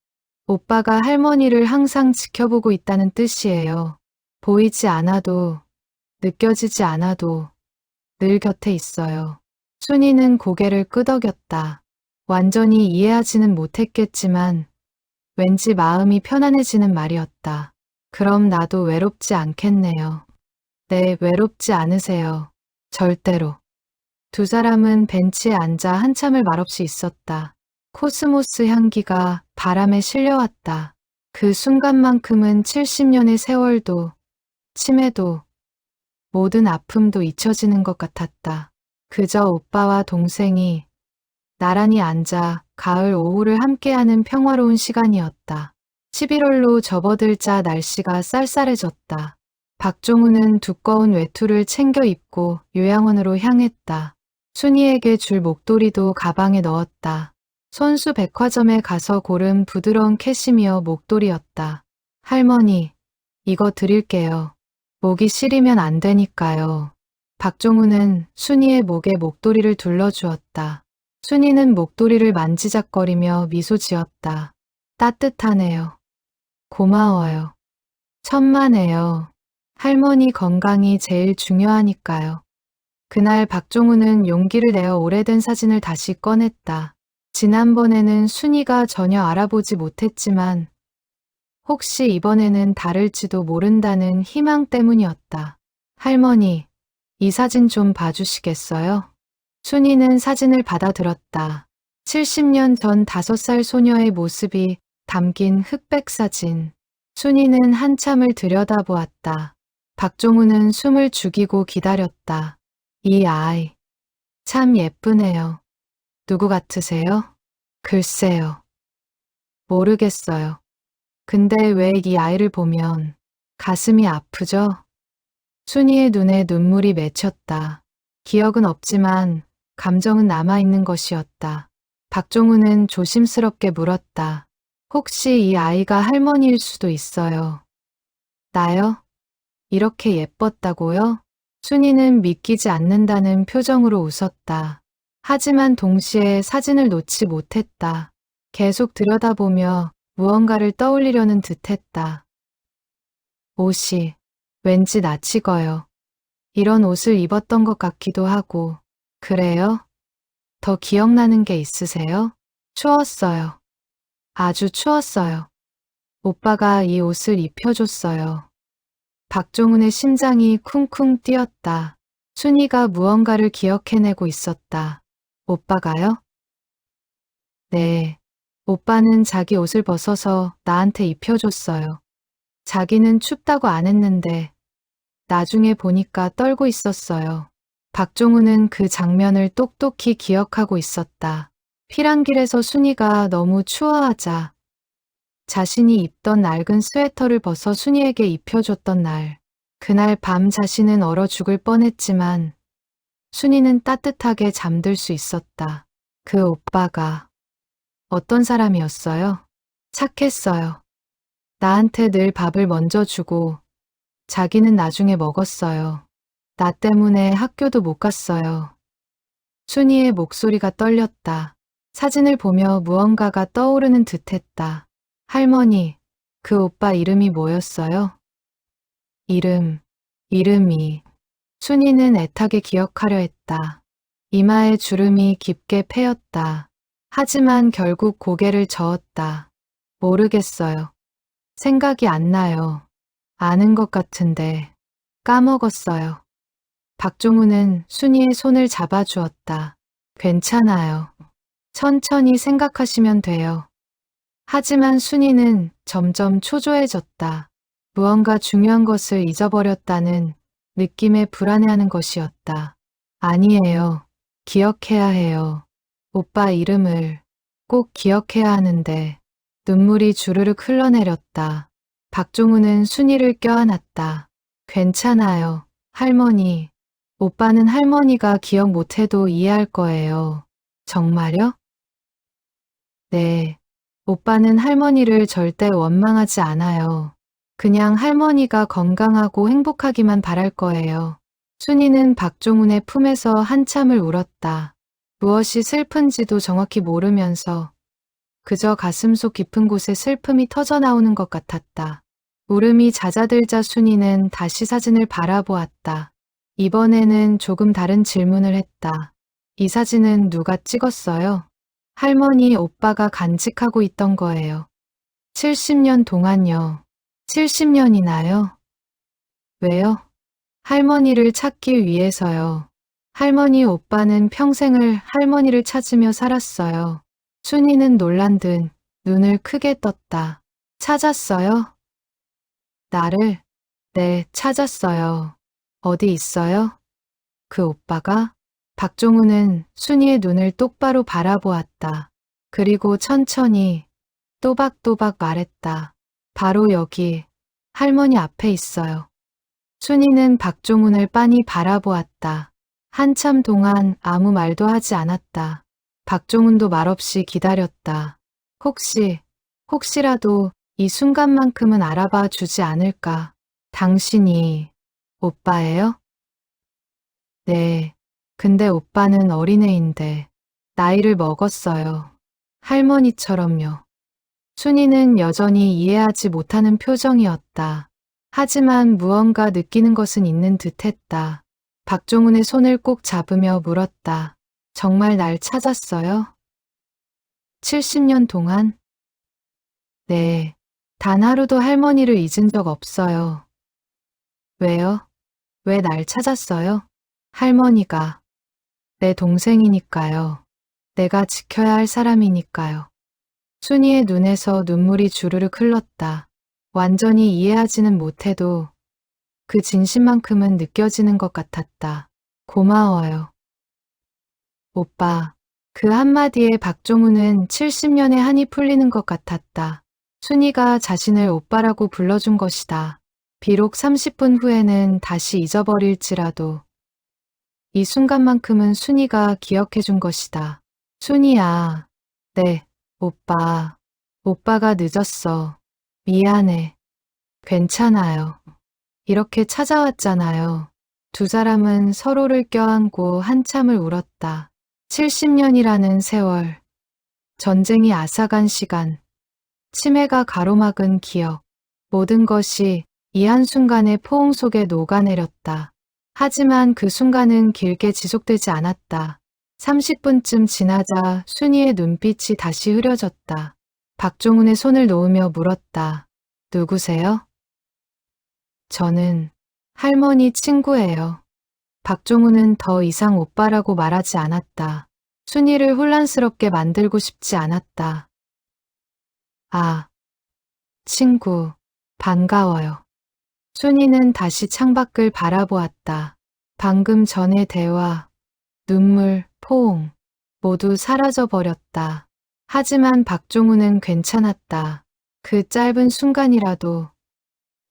오빠가 할머니를 항상 지켜보고 있다는 뜻이에요. 보이지 않아도, 느껴지지 않아도 늘 곁에 있어요. 순이는 고개를 끄덕였다. 완전히 이해하지는 못했겠지만 왠지 마음이 편안해지는 말이었다. 그럼 나도 외롭지 않겠네요. 네, 외롭지 않으세요. 절대로. 두 사람은 벤치에 앉아 한참을 말없이 있었다. 코스모스 향기가 바람에 실려왔다. 그 순간만큼은 70년의 세월도, 치매도, 모든 아픔도 잊혀지는 것 같았다. 그저 오빠와 동생이 나란히 앉아 가을 오후를 함께하는 평화로운 시간이었다. 11월로 접어들자 날씨가 쌀쌀해졌다. 박종우는 두꺼운 외투를 챙겨 입고 요양원으로 향했다. 순이에게 줄 목도리도 가방에 넣었다. 손수 백화점에 가서 고른 부드러운 캐시미어 목도리였다. 할머니, 이거 드릴게요. 목이 시리면 안 되니까요. 박종우는 순이의 목에 목도리를 둘러주었다. 순이는 목도리를 만지작거리며 미소 지었다. 따뜻하네요. 고마워요. 천만에요. 할머니 건강이 제일 중요하니까요. 그날 박종우는 용기를 내어 오래된 사진을 다시 꺼냈다. 지난번에는 순이가 전혀 알아보지 못했지만 혹시 이번에는 다를지도 모른다는 희망 때문이었다. 할머니, 이 사진 좀 봐주시겠어요? 순이는 사진을 받아들었다. 70년 전 5살 소녀의 모습이 담긴 흑백 사진. 순이는 한참을 들여다보았다. 박종우는 숨을 죽이고 기다렸다. 이 아이, 참 예쁘네요. 누구 같으세요? 글쎄요. 모르겠어요. 근데 왜 이 아이를 보면 가슴이 아프죠? 순이의 눈에 눈물이 맺혔다. 기억은 없지만 감정은 남아있는 것이었다. 박종우는 조심스럽게 물었다. 혹시 이 아이가 할머니일 수도 있어요. 나요? 이렇게 예뻤다고요? 순이는 믿기지 않는다는 표정으로 웃었다. 하지만 동시에 사진을 놓지 못했다. 계속 들여다보며 무언가를 떠올리려는 듯했다. 옷이 왠지 낯이 익어요. 이런 옷을 입었던 것 같기도 하고. 그래요? 더 기억나는 게 있으세요? 추웠어요. 아주 추웠어요. 오빠가 이 옷을 입혀줬어요. 박종훈의 심장이 쿵쿵 뛰었다. 순이가 무언가를 기억해내고 있었다. 오빠가요? 네. 오빠는 자기 옷을 벗어서 나한테 입혀줬어요. 자기는 춥다고 안 했는데 나중에 보니까 떨고 있었어요. 박종훈은 그 장면을 똑똑히 기억하고 있었다. 피랑길에서 순이가 너무 추워하자 자신이 입던 낡은 스웨터를 벗어 순이에게 입혀줬던 날. 그날 밤 자신은 얼어 죽을 뻔했지만 순이는 따뜻하게 잠들 수 있었다. 그 오빠가 어떤 사람이었어요? 착했어요. 나한테 늘 밥을 먼저 주고 자기는 나중에 먹었어요. 나 때문에 학교도 못 갔어요. 순이의 목소리가 떨렸다. 사진을 보며 무언가가 떠오르는 듯했다. 할머니, 그 오빠 이름이 뭐였어요? 이름이. 순이는 애타게 기억하려 했다. 이마에 주름이 깊게 패였다. 하지만 결국 고개를 저었다. 모르겠어요. 생각이 안 나요. 아는 것 같은데 까먹었어요. 박종우는 순이의 손을 잡아주었다. 괜찮아요. 천천히 생각하시면 돼요. 하지만 순이는 점점 초조해졌다. 무언가 중요한 것을 잊어버렸다는 느낌에 불안해하는 것이었다. 아니에요. 기억해야 해요. 오빠 이름을 꼭 기억해야 하는데 눈물이 주르륵 흘러내렸다. 박종우는 순이를 껴안았다. 괜찮아요. 할머니. 오빠는 할머니가 기억 못해도 이해할 거예요. 정말요? 네. 오빠는 할머니를 절대 원망하지 않아요. 그냥 할머니가 건강하고 행복하기만 바랄 거예요. 순이는 박종훈의 품에서 한참을 울었다. 무엇이 슬픈지도 정확히 모르면서 그저 가슴속 깊은 곳에 슬픔이 터져나오는 것 같았다. 울음이 잦아들자 순이는 다시 사진을 바라보았다. 이번에는 조금 다른 질문을 했다. 이 사진은 누가 찍었어요? 할머니 오빠가 간직하고 있던 거예요. 70년 동안요. 70년이나요? 왜요? 할머니를 찾기 위해서요. 할머니 오빠는 평생을 할머니를 찾으며 살았어요. 순이는 놀란 듯 눈을 크게 떴다. 찾았어요? 나를? 네, 찾았어요. 어디 있어요? 그 오빠가? 박종훈은 순이의 눈을 똑바로 바라보았다. 그리고 천천히 또박또박 말했다. 바로 여기 할머니 앞에 있어요. 순이는 박종훈을 빤히 바라보았다. 한참 동안 아무 말도 하지 않았다. 박종훈도 말없이 기다렸다. 혹시라도 이 순간만큼은 알아봐 주지 않을까. 당신이 오빠예요? 네. 근데 오빠는 어린애인데 나이를 먹었어요. 할머니처럼요. 순이는 여전히 이해하지 못하는 표정이었다. 하지만 무언가 느끼는 것은 있는 듯했다. 박종훈의 손을 꼭 잡으며 물었다. 정말 날 찾았어요? 70년 동안? 네. 단 하루도 할머니를 잊은 적 없어요. 왜요? 왜 날 찾았어요? 할머니가 내 동생이니까요. 내가 지켜야 할 사람이니까요. 순이의 눈에서 눈물이 주르륵 흘렀다. 완전히 이해하지는 못해도 그 진심만큼은 느껴지는 것 같았다. 고마워요. 오빠. 그 한마디에 박종훈은 70년의 한이 풀리는 것 같았다. 순이가 자신을 오빠라고 불러준 것이다. 비록 30분 후에는 다시 잊어버릴지라도 이 순간만큼은 순이가 기억해준 것이다. 순이야. 네, 오빠. 오빠가 늦었어. 미안해. 괜찮아요. 이렇게 찾아왔잖아요. 두 사람은 서로를 껴안고 한참을 울었다. 70년이라는 세월. 전쟁이 앗아간 시간. 치매가 가로막은 기억. 모든 것이 이 한순간의 포옹 속에 녹아내렸다. 하지만 그 순간은 길게 지속되지 않았다. 30분쯤 지나자 순이의 눈빛이 다시 흐려졌다. 박종훈의 손을 놓으며 물었다. 누구세요? 저는 할머니 친구예요. 박종훈은 더 이상 오빠라고 말하지 않았다. 순이를 혼란스럽게 만들고 싶지 않았다. 아, 친구, 반가워요. 순이는 다시 창밖을 바라보았다. 방금 전의 대화, 눈물, 포옹, 모두 사라져버렸다. 하지만 박종훈은 괜찮았다. 그 짧은 순간이라도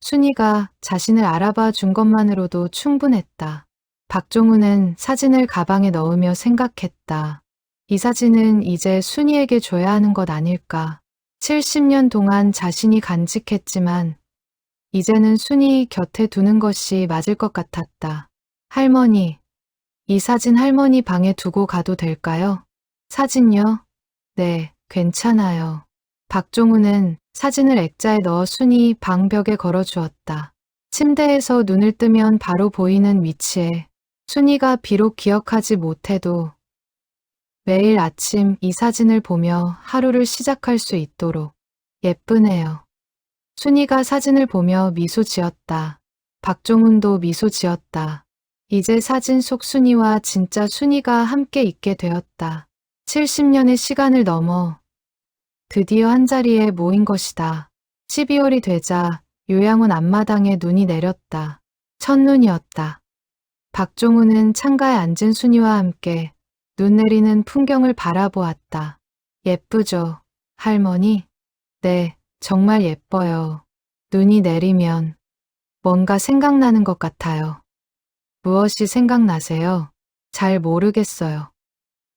순이가 자신을 알아봐 준 것만으로도 충분했다. 박종훈은 사진을 가방에 넣으며 생각했다. 이 사진은 이제 순이에게 줘야 하는 것 아닐까. 70년 동안 자신이 간직했지만 이제는 순이 곁에 두는 것이 맞을 것 같았다. 할머니, 이 사진 할머니 방에 두고 가도 될까요? 사진요? 네, 괜찮아요. 박종훈은 사진을 액자에 넣어 순이 방벽에 걸어주었다. 침대에서 눈을 뜨면 바로 보이는 위치에 순이가 비록 기억하지 못해도 매일 아침 이 사진을 보며 하루를 시작할 수 있도록 예쁘네요. 순이가 사진을 보며 미소 지었다. 박종훈도 미소 지었다. 이제 사진 속 순이와 진짜 순이가 함께 있게 되었다. 70년의 시간을 넘어 드디어 한자리에 모인 것이다. 12월이 되자 요양원 앞마당에 눈이 내렸다. 첫눈이었다. 박종훈은 창가에 앉은 순이와 함께 눈 내리는 풍경을 바라보았다. 예쁘죠, 할머니? 네, 정말 예뻐요. 눈이 내리면 뭔가 생각나는 것 같아요. 무엇이 생각나세요? 잘 모르겠어요.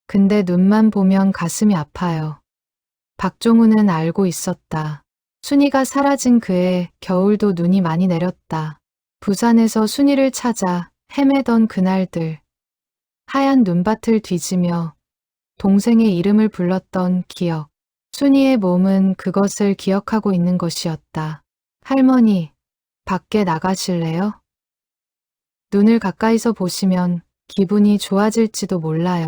근데 눈만 보면 가슴이 아파요. 박종훈은 알고 있었다. 순이가 사라진 그해 겨울도 눈이 많이 내렸다. 부산에서 순이를 찾아 헤매던 그날들. 하얀 눈밭을 뒤지며 동생의 이름을 불렀던 기억. 순이의 몸은 그것을 기억하고 있는 것이었다. 할머니, 밖에 나가실래요? 눈을 가까이서 보시면 기분이 좋아질지도 몰라요.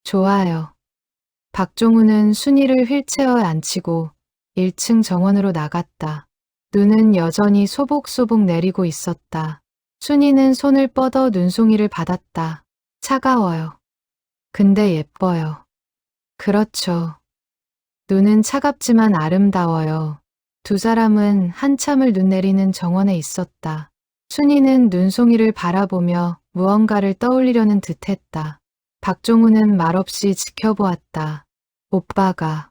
좋아요. 박종훈은 순이를 휠체어에 앉히고 1층 정원으로 나갔다. 눈은 여전히 소복소복 내리고 있었다. 순이는 손을 뻗어 눈송이를 받았다. 차가워요. 근데 예뻐요. 그렇죠. 눈은 차갑지만 아름다워요. 두 사람은 한참을 눈 내리는 정원에 있었다. 순이는 눈송이를 바라보며 무언가를 떠올리려는 듯했다. 박종훈은 말없이 지켜보았다. 오빠가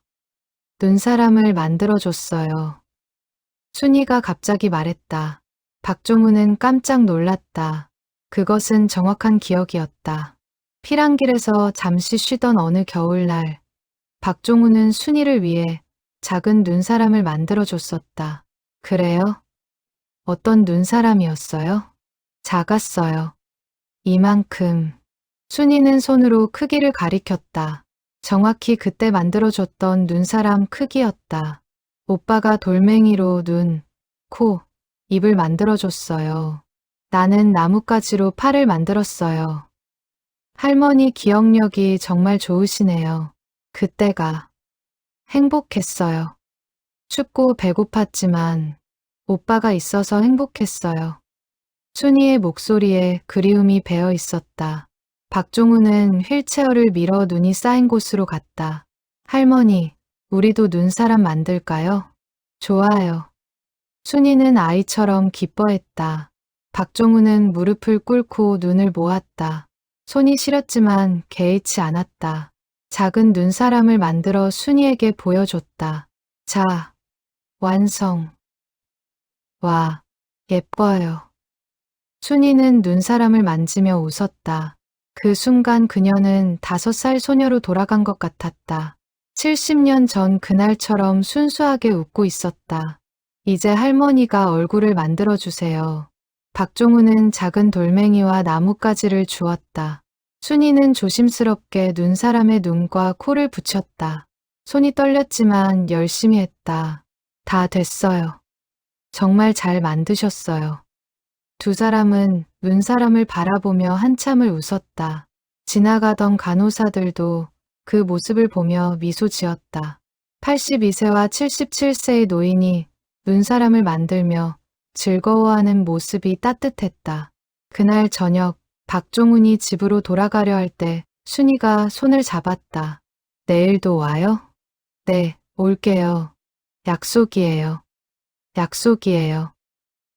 눈사람을 만들어줬어요. 순이가 갑자기 말했다. 박종훈은 깜짝 놀랐다. 그것은 정확한 기억이었다. 피랑길에서 잠시 쉬던 어느 겨울날, 박종훈은 순이를 위해 작은 눈사람을 만들어줬었다. 그래요? 어떤 눈사람이었어요? 작았어요. 이만큼. 순이는 손으로 크기를 가리켰다. 정확히 그때 만들어줬던 눈사람 크기였다. 오빠가 돌멩이로 눈, 코, 입을 만들어줬어요. 나는 나뭇가지로 팔을 만들었어요. 할머니 기억력이 정말 좋으시네요. 그때가 행복했어요. 춥고 배고팠지만 오빠가 있어서 행복했어요. 순이의 목소리에 그리움이 배어 있었다. 박종훈은 휠체어를 밀어 눈이 쌓인 곳으로 갔다. 할머니, 우리도 눈사람 만들까요? 좋아요. 순이는 아이처럼 기뻐했다. 박종훈은 무릎을 꿇고 눈을 모았다. 손이 시렸지만 개의치 않았다. 작은 눈사람을 만들어 순이에게 보여줬다. 자, 완성. 와, 예뻐요. 순이는 눈사람을 만지며 웃었다. 그 순간 그녀는 5살 소녀로 돌아간 것 같았다. 70년 전 그날처럼 순수하게 웃고 있었다. 이제 할머니가 얼굴을 만들어주세요. 박종훈은 작은 돌멩이와 나뭇가지를 주었다. 순이는 조심스럽게 눈사람의 눈과 코를 붙였다. 손이 떨렸지만 열심히 했다. 다 됐어요. 정말 잘 만드셨어요. 두 사람은 눈사람을 바라보며 한참을 웃었다. 지나가던 간호사들도 그 모습을 보며 미소 지었다. 82세와 77세의 노인이 눈사람을 만들며 즐거워하는 모습이 따뜻했다. 그날 저녁 박종훈이 집으로 돌아가려 할 때 순이가 손을 잡았다. 내일도 와요? 네, 올게요. 약속이에요. 약속이에요.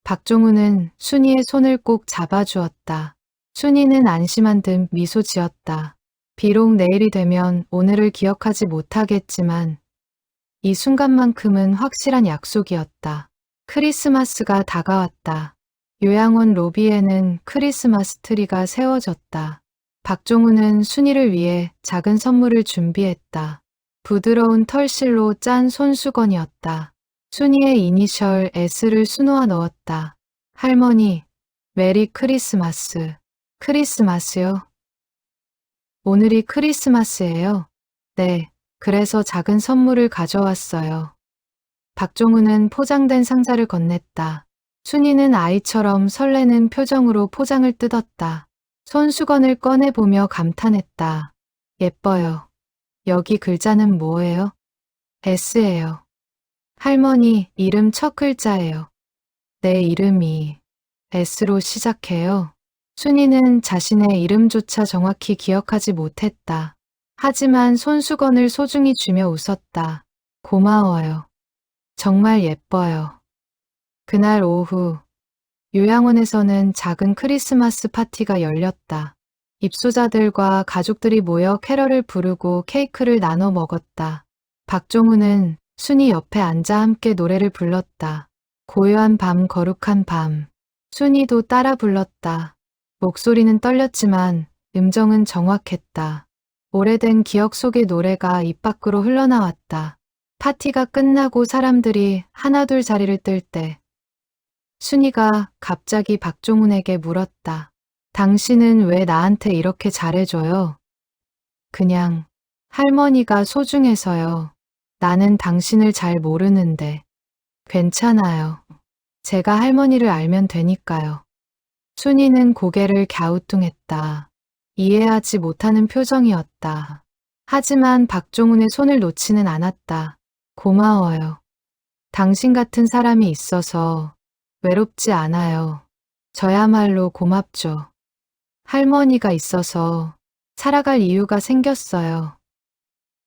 박종훈은 순이의 손을 꼭 잡아주었다. 순이는 안심한 듯 미소 지었다. 비록 내일이 되면 오늘을 기억하지 못하겠지만 이 순간만큼은 확실한 약속이었다. 크리스마스가 다가왔다. 요양원 로비에는 크리스마스 트리가 세워졌다. 박종훈은 순이를 위해 작은 선물을 준비했다. 부드러운 털실로 짠 손수건이었다. 순이의 이니셜 S를 수놓아 넣었다. 할머니, 메리 크리스마스. 크리스마스요? 오늘이 크리스마스예요. 네, 그래서 작은 선물을 가져왔어요. 박종훈은 포장된 상자를 건넸다. 순이는 아이처럼 설레는 표정으로 포장을 뜯었다. 손수건을 꺼내보며 감탄했다. 예뻐요. 여기 글자는 뭐예요? S예요. 할머니, 이름 첫 글자예요. 내 이름이 S로 시작해요. 순이는 자신의 이름조차 정확히 기억하지 못했다. 하지만 손수건을 소중히 쥐며 웃었다. 고마워요. 정말 예뻐요. 그날 오후, 요양원에서는 작은 크리스마스 파티가 열렸다. 입소자들과 가족들이 모여 캐럴을 부르고 케이크를 나눠 먹었다. 박종훈은 순이 옆에 앉아 함께 노래를 불렀다. 고요한 밤, 거룩한 밤. 순이도 따라 불렀다. 목소리는 떨렸지만 음정은 정확했다. 오래된 기억 속의 노래가 입 밖으로 흘러나왔다. 파티가 끝나고 사람들이 하나둘 자리를 뜰 때 순이가 갑자기 박종훈에게 물었다. 당신은 왜 나한테 이렇게 잘해줘요? 그냥 할머니가 소중해서요. 나는 당신을 잘 모르는데. 괜찮아요. 제가 할머니를 알면 되니까요. 순이는 고개를 갸우뚱했다. 이해하지 못하는 표정이었다. 하지만 박종훈의 손을 놓지는 않았다. 고마워요. 당신 같은 사람이 있어서 외롭지 않아요. 저야말로 고맙죠. 할머니가 있어서 살아갈 이유가 생겼어요.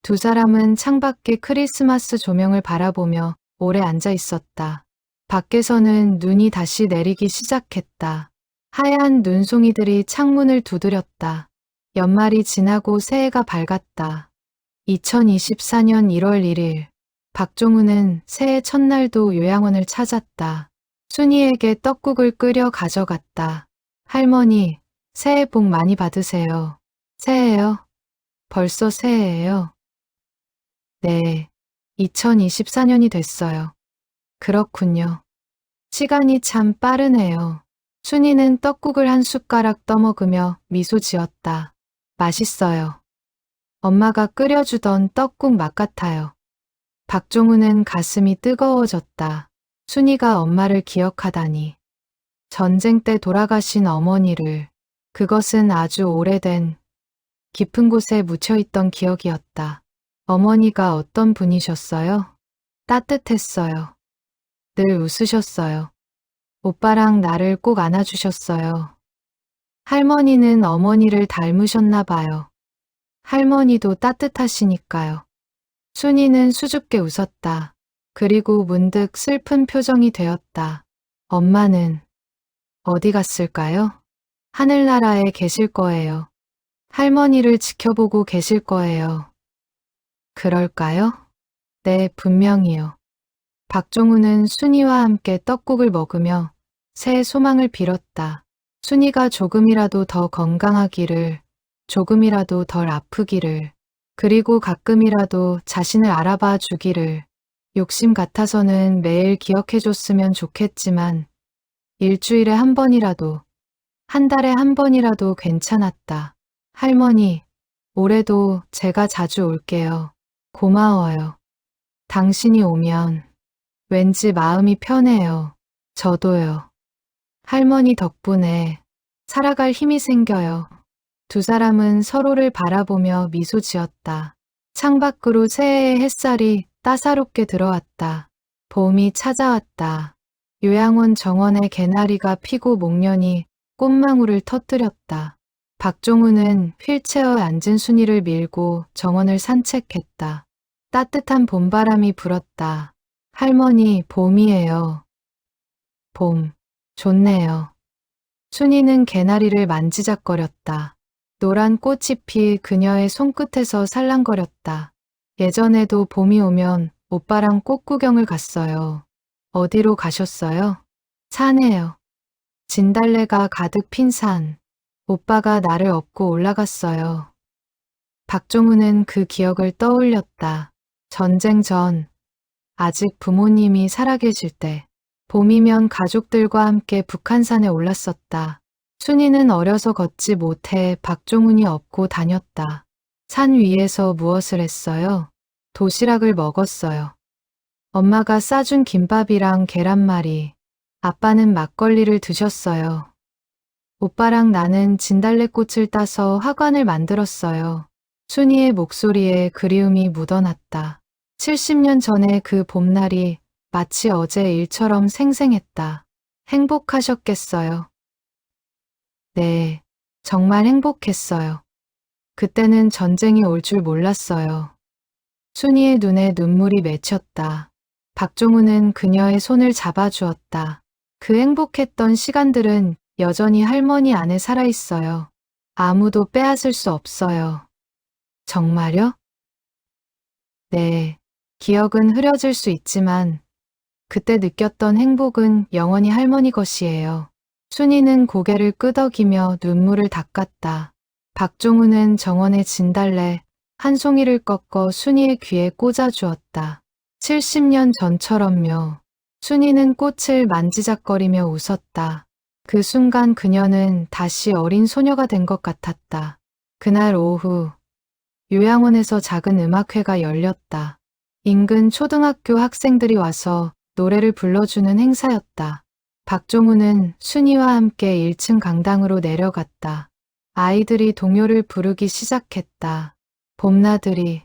두 사람은 창밖의 크리스마스 조명을 바라보며 오래 앉아 있었다. 밖에서는 눈이 다시 내리기 시작했다. 하얀 눈송이들이 창문을 두드렸다. 연말이 지나고 새해가 밝았다. 2024년 1월 1일, 박종훈은 새해 첫날도 요양원을 찾았다. 순이에게 떡국을 끓여 가져갔다. 할머니, 새해 복 많이 받으세요. 새해요? 벌써 새해예요? 네, 2024년이 됐어요. 그렇군요. 시간이 참 빠르네요. 순이는 떡국을 한 숟가락 떠먹으며 미소 지었다. 맛있어요. 엄마가 끓여주던 떡국 맛 같아요. 박종훈은 가슴이 뜨거워졌다. 순이가 엄마를 기억하다니. 전쟁 때 돌아가신 어머니를, 그것은 아주 오래된 깊은 곳에 묻혀있던 기억이었다. 어머니가 어떤 분이셨어요? 따뜻했어요. 늘 웃으셨어요. 오빠랑 나를 꼭 안아주셨어요. 할머니는 어머니를 닮으셨나 봐요. 할머니도 따뜻하시니까요. 순이는 수줍게 웃었다. 그리고 문득 슬픈 표정이 되었다. 엄마는 어디 갔을까요? 하늘나라에 계실 거예요. 할머니를 지켜보고 계실 거예요. 그럴까요? 네, 분명히요. 박종훈은 순이와 함께 떡국을 먹으며 새해 소망을 빌었다. 순이가 조금이라도 더 건강하기를, 조금이라도 덜 아프기를, 그리고 가끔이라도 자신을 알아봐 주기를. 욕심 같아서는 매일 기억해줬으면 좋겠지만 일주일에 한 번이라도, 한 달에 한 번이라도 괜찮았다. 할머니, 올해도 제가 자주 올게요. 고마워요. 당신이 오면 왠지 마음이 편해요. 저도요. 할머니 덕분에 살아갈 힘이 생겨요. 두 사람은 서로를 바라보며 미소 지었다. 창밖으로 새해의 햇살이 따사롭게 들어왔다. 봄이 찾아왔다. 요양원 정원에 개나리가 피고 목련이 꽃망울을 터뜨렸다. 박종훈은 휠체어에 앉은 순이를 밀고 정원을 산책했다. 따뜻한 봄바람이 불었다. 할머니, 봄이에요. 봄, 좋네요. 순이는 개나리를 만지작거렸다. 노란 꽃잎이 그녀의 손끝에서 살랑거렸다. 예전에도 봄이 오면 오빠랑 꽃 구경을 갔어요. 어디로 가셨어요? 산에요. 진달래가 가득 핀 산. 오빠가 나를 업고 올라갔어요. 박종훈은 그 기억을 떠올렸다. 전쟁 전, 아직 부모님이 살아계실 때, 봄이면 가족들과 함께 북한산에 올랐었다. 순이는 어려서 걷지 못해 박종훈이 업고 다녔다. 산 위에서 무엇을 했어요? 도시락을 먹었어요. 엄마가 싸준 김밥이랑 계란말이, 아빠는 막걸리를 드셨어요. 오빠랑 나는 진달래꽃을 따서 화관을 만들었어요. 순이의 목소리에 그리움이 묻어났다. 70년 전의 그 봄날이 마치 어제 일처럼 생생했다. 행복하셨겠어요. 네, 정말 행복했어요. 그때는 전쟁이 올 줄 몰랐어요. 순이의 눈에 눈물이 맺혔다. 박종훈은 그녀의 손을 잡아주었다. 그 행복했던 시간들은 여전히 할머니 안에 살아있어요. 아무도 빼앗을 수 없어요. 정말요? 네, 기억은 흐려질 수 있지만 그때 느꼈던 행복은 영원히 할머니 것이에요. 순이는 고개를 끄덕이며 눈물을 닦았다. 박종훈은 정원의 진달래 한 송이를 꺾어 순이의 귀에 꽂아주었다. 70년 전처럼요. 순이는 꽃을 만지작거리며 웃었다. 그 순간 그녀는 다시 어린 소녀가 된 것 같았다. 그날 오후, 요양원에서 작은 음악회가 열렸다. 인근 초등학교 학생들이 와서 노래를 불러주는 행사였다. 박종훈은 순이와 함께 1층 강당으로 내려갔다. 아이들이 동요를 부르기 시작했다. 봄나들이,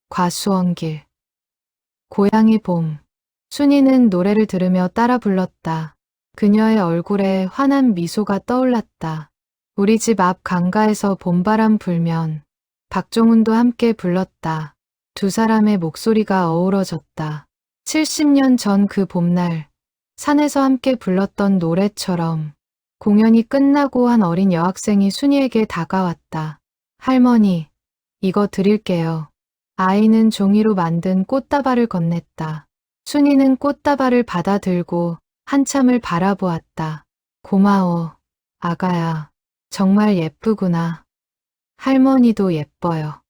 과수원길, 고향의 봄. 순이는 노래를 들으며 따라 불렀다. 그녀의 얼굴에 환한 미소가 떠올랐다. 우리 집 앞 강가에서 봄바람 불면 박종훈도 함께 불렀다. 두 사람의 목소리가 어우러졌다. 70년 전 그 봄날, 산에서 함께 불렀던 노래처럼 공연이 끝나고 한 어린 여학생이 순이에게 다가왔다. 할머니, 이거 드릴게요. 아이는 종이로 만든 꽃다발을 건넸다. 순이는 꽃다발을 받아 들고 한참을 바라보았다. 고마워, 아가야. 정말 예쁘구나. 할머니도 예뻐요.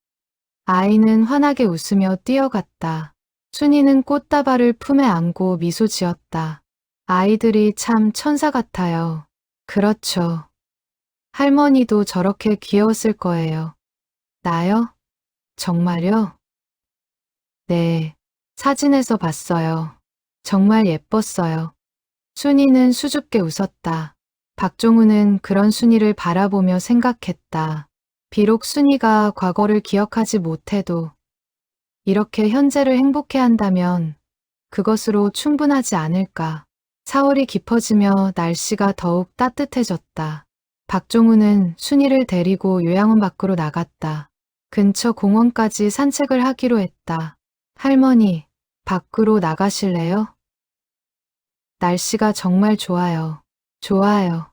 아이는 환하게 웃으며 뛰어갔다. 순이는 꽃다발을 품에 안고 미소 지었다. 아이들이 참 천사 같아요. 그렇죠. 할머니도 저렇게 귀여웠을 거예요. 나요? 정말요? 네. 사진에서 봤어요. 정말 예뻤어요. 순이는 수줍게 웃었다. 박종훈은 그런 순이를 바라보며 생각했다. 비록 순이가 과거를 기억하지 못해도 이렇게 현재를 행복해 한다면 그것으로 충분하지 않을까. 사월이 깊어지며 날씨가 더욱 따뜻해졌다. 박종훈은 순이를 데리고 요양원 밖으로 나갔다. 근처 공원까지 산책을 하기로 했다. 할머니, 밖으로 나가실래요? 날씨가 정말 좋아요. 좋아요.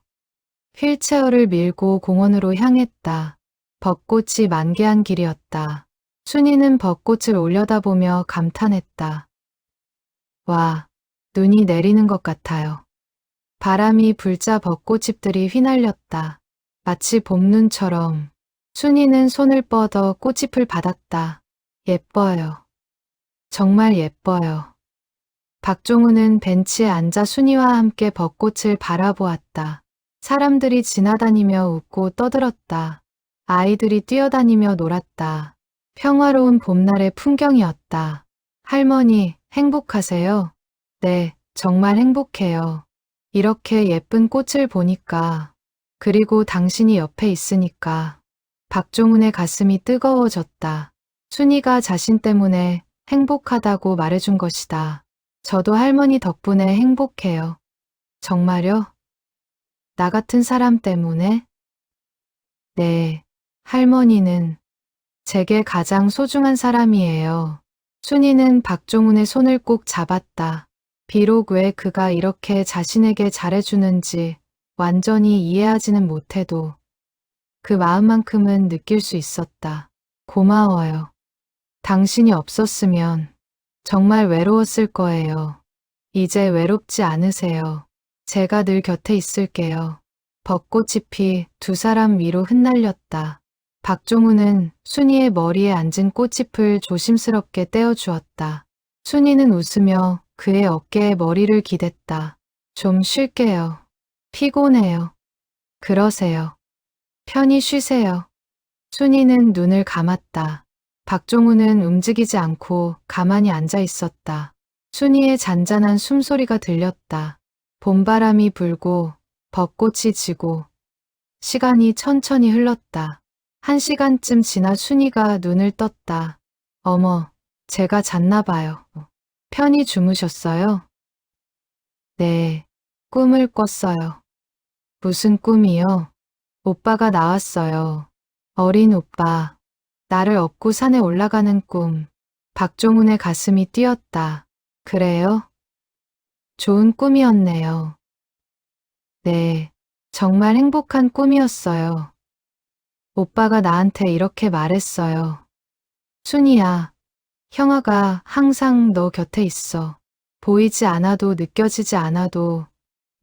휠체어를 밀고 공원으로 향했다. 벚꽃이 만개한 길이었다. 순이는 벚꽃을 올려다보며 감탄했다. 와, 눈이 내리는 것 같아요. 바람이 불자 벚꽃잎들이 휘날렸다. 마치 봄눈처럼. 순이는 손을 뻗어 꽃잎을 받았다. 예뻐요. 정말 예뻐요. 박종훈은 벤치에 앉아 순이와 함께 벚꽃을 바라보았다. 사람들이 지나다니며 웃고 떠들었다. 아이들이 뛰어다니며 놀았다. 평화로운 봄날의 풍경이었다. 할머니, 행복하세요? 네, 정말 행복해요. 이렇게 예쁜 꽃을 보니까, 그리고 당신이 옆에 있으니까. 박종훈의 가슴이 뜨거워졌다. 순이가 자신 때문에 행복하다고 말해준 것이다. 저도 할머니 덕분에 행복해요. 정말요? 나 같은 사람 때문에? 네, 할머니는 제게 가장 소중한 사람이에요. 순이는 박종훈의 손을 꼭 잡았다. 비록 왜 그가 이렇게 자신에게 잘해주는지 완전히 이해하지는 못해도 그 마음만큼은 느낄 수 있었다. 고마워요. 당신이 없었으면 정말 외로웠을 거예요. 이제 외롭지 않으세요. 제가 늘 곁에 있을게요. 벚꽃잎이 두 사람 위로 흩날렸다. 박종훈은 순이의 머리에 앉은 꽃잎을 조심스럽게 떼어주었다. 순이는 웃으며 그의 어깨에 머리를 기댔다. 좀 쉴게요. 피곤해요. 그러세요. 편히 쉬세요. 순이는 눈을 감았다. 박종훈은 움직이지 않고 가만히 앉아 있었다. 순이의 잔잔한 숨소리가 들렸다. 봄바람이 불고 벚꽃이 지고 시간이 천천히 흘렀다. 1시간쯤 지나 순이가 눈을 떴다. 어머, 제가 잤나 봐요. 편히 주무셨어요? 네, 꿈을 꿨어요. 무슨 꿈이요? 오빠가 나왔어요. 어린 오빠. 나를 업고 산에 올라가는 꿈. 박종훈의 가슴이 뛰었다. 그래요? 좋은 꿈이었네요. 네, 정말 행복한 꿈이었어요. 오빠가 나한테 이렇게 말했어요. 순이야, 형아가 항상 너 곁에 있어. 보이지 않아도 느껴지지 않아도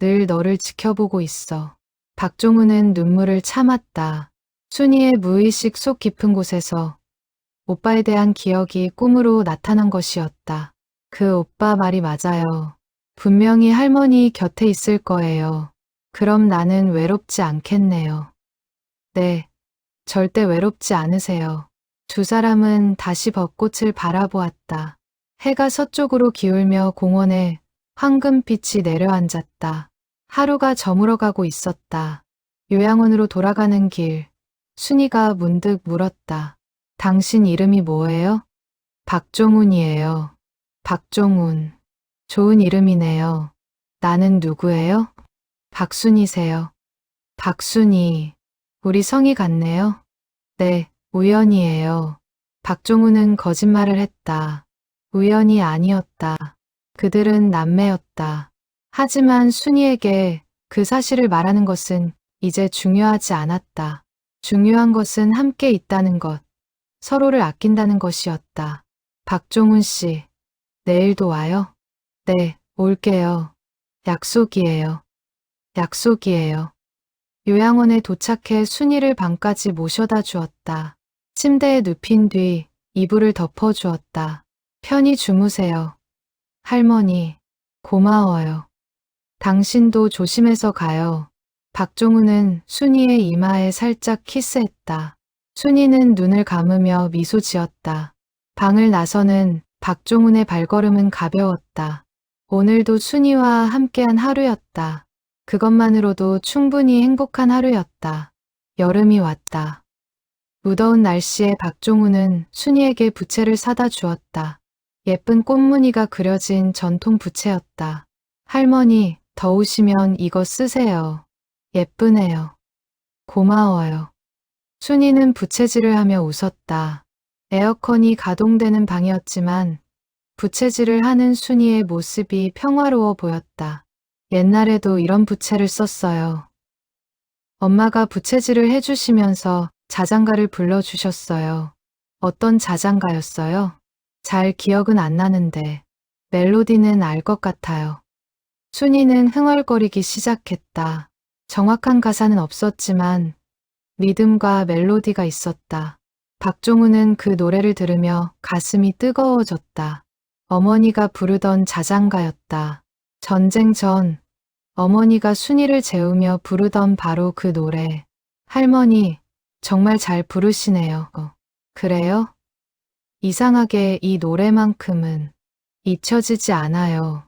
늘 너를 지켜보고 있어. 박종훈은 눈물을 참았다. 순이의 무의식 속 깊은 곳에서 오빠에 대한 기억이 꿈으로 나타난 것이었다. 그 오빠 말이 맞아요. 분명히 할머니 곁에 있을 거예요. 그럼 나는 외롭지 않겠네요. 네, 절대 외롭지 않으세요. 두 사람은 다시 벚꽃을 바라보았다. 해가 서쪽으로 기울며 공원에 황금빛이 내려앉았다. 하루가 저물어가고 있었다. 요양원으로 돌아가는 길, 순이가 문득 물었다. 당신 이름이 뭐예요? 박종훈이에요. 박종훈. 좋은 이름이네요. 나는 누구예요? 박순이세요. 박순이. 우리 성이 같네요. 네, 우연이에요. 박종훈은 거짓말을 했다. 우연이 아니었다. 그들은 남매였다. 하지만 순이에게 그 사실을 말하는 것은 이제 중요하지 않았다. 중요한 것은 함께 있다는 것, 서로를 아낀다는 것이었다. 박종훈 씨, 내일도 와요? 네, 올게요. 약속이에요. 약속이에요. 요양원에 도착해 순이를 방까지 모셔다 주었다. 침대에 눕힌 뒤 이불을 덮어주었다. 편히 주무세요. 할머니, 고마워요. 당신도 조심해서 가요. 박종훈은 순이의 이마에 살짝 키스했다. 순이는 눈을 감으며 미소 지었다. 방을 나서는 박종훈의 발걸음은 가벼웠다. 오늘도 순이와 함께한 하루였다. 그것만으로도 충분히 행복한 하루였다. 여름이 왔다. 무더운 날씨에 박종훈은 순이에게 부채를 사다 주었다. 예쁜 꽃무늬가 그려진 전통 부채였다. 할머니, 더우시면 이거 쓰세요. 예쁘네요. 고마워요. 순이는 부채질을 하며 웃었다. 에어컨이 가동되는 방이었지만 부채질을 하는 순이의 모습이 평화로워 보였다. 옛날에도 이런 부채를 썼어요. 엄마가 부채질을 해주시면서 자장가를 불러주셨어요. 어떤 자장가였어요? 잘 기억은 안 나는데 멜로디는 알 것 같아요. 순이는 흥얼거리기 시작했다. 정확한 가사는 없었지만 리듬과 멜로디가 있었다. 박종훈은 그 노래를 들으며 가슴이 뜨거워졌다. 어머니가 부르던 자장가였다. 전쟁 전 어머니가 순이를 재우며 부르던 바로 그 노래. 할머니, 정말 잘 부르시네요. 그래요? 이상하게 이 노래만큼은 잊혀지지 않아요.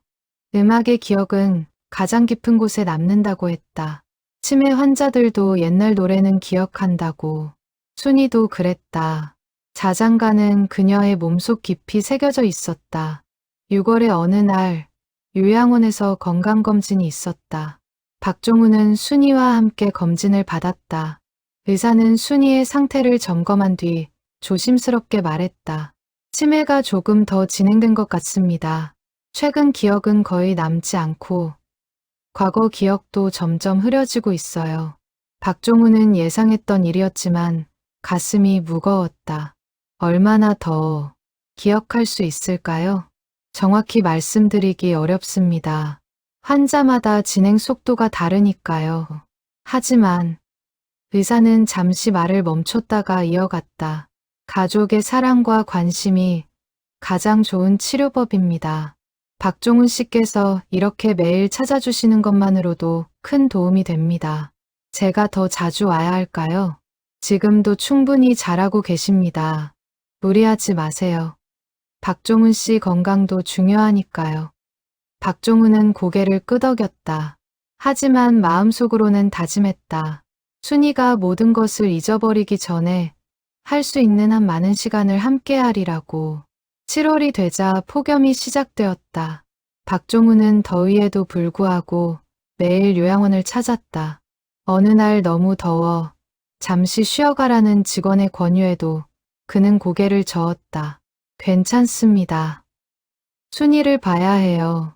음악의 기억은 가장 깊은 곳에 남는다고 했다. 치매 환자들도 옛날 노래는 기억한다고. 순이도 그랬다. 자장가는 그녀의 몸속 깊이 새겨져 있었다. 6월의 어느 날 요양원에서 건강검진이 있었다. 박종훈은 순이와 함께 검진을 받았다. 의사는 순이의 상태를 점검한 뒤 조심스럽게 말했다. 치매가 조금 더 진행된 것 같습니다. 최근 기억은 거의 남지 않고 과거 기억도 점점 흐려지고 있어요. 박종훈은 예상했던 일이었지만 가슴이 무거웠다. 얼마나 더 기억할 수 있을까요? 정확히 말씀드리기 어렵습니다. 환자마다 진행 속도가 다르니까요. 하지만 의사는 잠시 말을 멈췄다가 이어갔다. 가족의 사랑과 관심이 가장 좋은 치료법입니다. 박종훈 씨께서 이렇게 매일 찾아주시는 것만으로도 큰 도움이 됩니다. 제가 더 자주 와야 할까요? 지금도 충분히 잘하고 계십니다. 무리하지 마세요. 박종훈 씨 건강도 중요하니까요. 박종훈은 고개를 끄덕였다. 하지만 마음속으로는 다짐했다. 순이가 모든 것을 잊어버리기 전에 할 수 있는 한 많은 시간을 함께하리라고. 7월이 되자 폭염이 시작되었다. 박종훈은 더위에도 불구하고 매일 요양원을 찾았다. 어느 날 너무 더워 잠시 쉬어가라는 직원의 권유에도 그는 고개를 저었다. 괜찮습니다. 순이를 봐야 해요.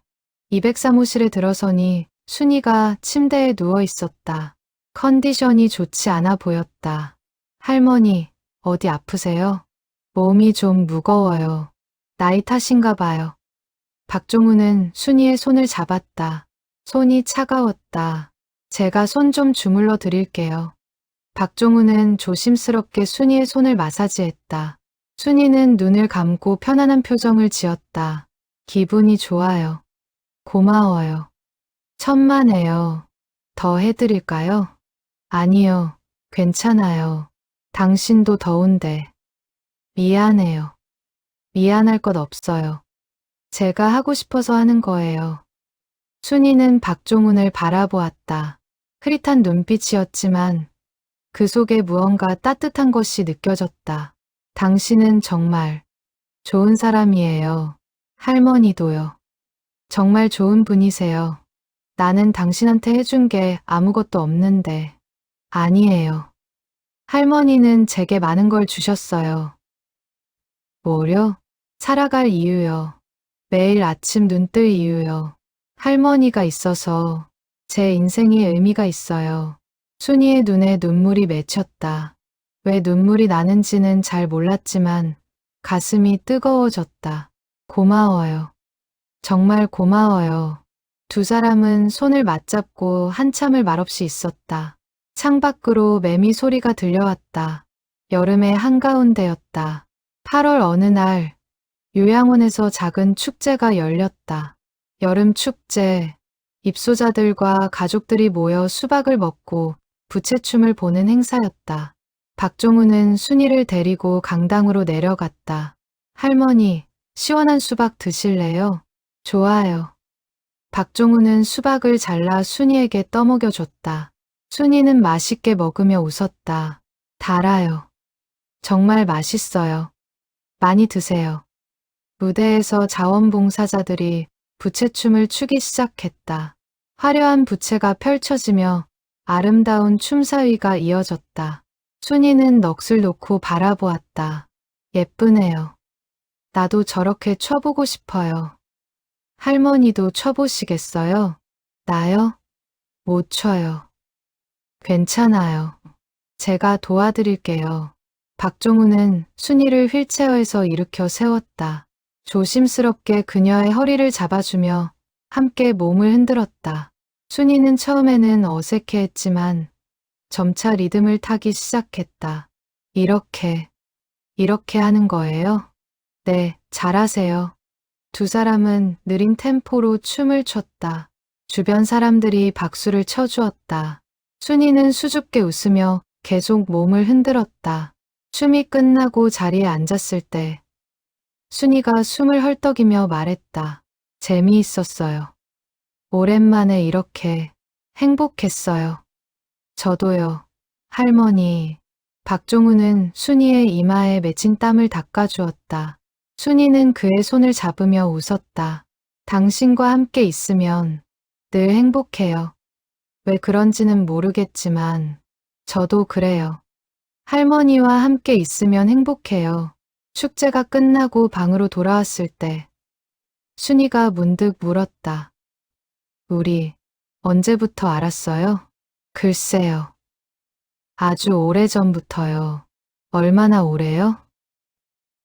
203호실에 들어서니 순이가 침대에 누워 있었다. 컨디션이 좋지 않아 보였다. 할머니, 어디 아프세요? 몸이 좀 무거워요. 나이 탓인가 봐요. 박종훈은 순이의 손을 잡았다. 손이 차가웠다. 제가 손 좀 주물러 드릴게요. 박종훈은 조심스럽게 순이의 손을 마사지했다. 순이는 눈을 감고 편안한 표정을 지었다. 기분이 좋아요. 고마워요. 천만에요. 더 해드릴까요? 아니요. 괜찮아요. 당신도 더운데. 미안해요. 미안할 것 없어요. 제가 하고 싶어서 하는 거예요. 순이는 박종훈을 바라보았다. 흐릿한 눈빛이었지만 그 속에 무언가 따뜻한 것이 느껴졌다. 당신은 정말 좋은 사람이에요. 할머니도요. 정말 좋은 분이세요. 나는 당신한테 해준 게 아무것도 없는데. 아니에요. 할머니는 제게 많은 걸 주셨어요. 뭐요? 살아갈 이유요. 매일 아침 눈 뜰 이유요. 할머니가 있어서 제 인생이 의미가 있어요. 순이의 눈에 눈물이 맺혔다. 왜 눈물이 나는지는 잘 몰랐지만 가슴이 뜨거워졌다. 고마워요. 정말 고마워요. 두 사람은 손을 맞잡고 한참을 말없이 있었다. 창밖으로 매미 소리가 들려왔다. 여름의 한가운데였다. 8월 어느 날 요양원에서 작은 축제가 열렸다. 여름 축제. 입소자들과 가족들이 모여 수박을 먹고 부채춤을 보는 행사였다. 박종우는 순이를 데리고 강당으로 내려갔다. 할머니, 시원한 수박 드실래요? 좋아요. 박종우는 수박을 잘라 순이에게 떠먹여줬다. 순이는 맛있게 먹으며 웃었다. 달아요. 정말 맛있어요. 많이 드세요. 무대에서 자원봉사자들이 부채춤을 추기 시작했다. 화려한 부채가 펼쳐지며 아름다운 춤사위가 이어졌다. 순이는 넋을 놓고 바라보았다. 예쁘네요. 나도 저렇게 춰보고 싶어요. 할머니도 춰보시겠어요? 나요? 못 춰요. 괜찮아요. 제가 도와드릴게요. 박종우는 순이를 휠체어에서 일으켜 세웠다. 조심스럽게 그녀의 허리를 잡아주며 함께 몸을 흔들었다. 순이는 처음에는 어색해했지만 점차 리듬을 타기 시작했다. 이렇게 하는 거예요? 네, 잘하세요. 두 사람은 느린 템포로 춤을 췄다. 주변 사람들이 박수를 쳐주었다. 순이는 수줍게 웃으며 계속 몸을 흔들었다. 춤이 끝나고 자리에 앉았을 때 순이가 숨을 헐떡이며 말했다. 재미있었어요. 오랜만에 이렇게 행복했어요. 저도요. 할머니. 박종우는 순이의 이마에 맺힌 땀을 닦아주었다. 순이는 그의 손을 잡으며 웃었다. 당신과 함께 있으면 늘 행복해요. 왜 그런지는 모르겠지만 저도 그래요. 할머니와 함께 있으면 행복해요. 축제가 끝나고 방으로 돌아왔을 때 순이가 문득 물었다. 우리 언제부터 알았어요? 글쎄요. 아주 오래전부터요. 얼마나 오래요?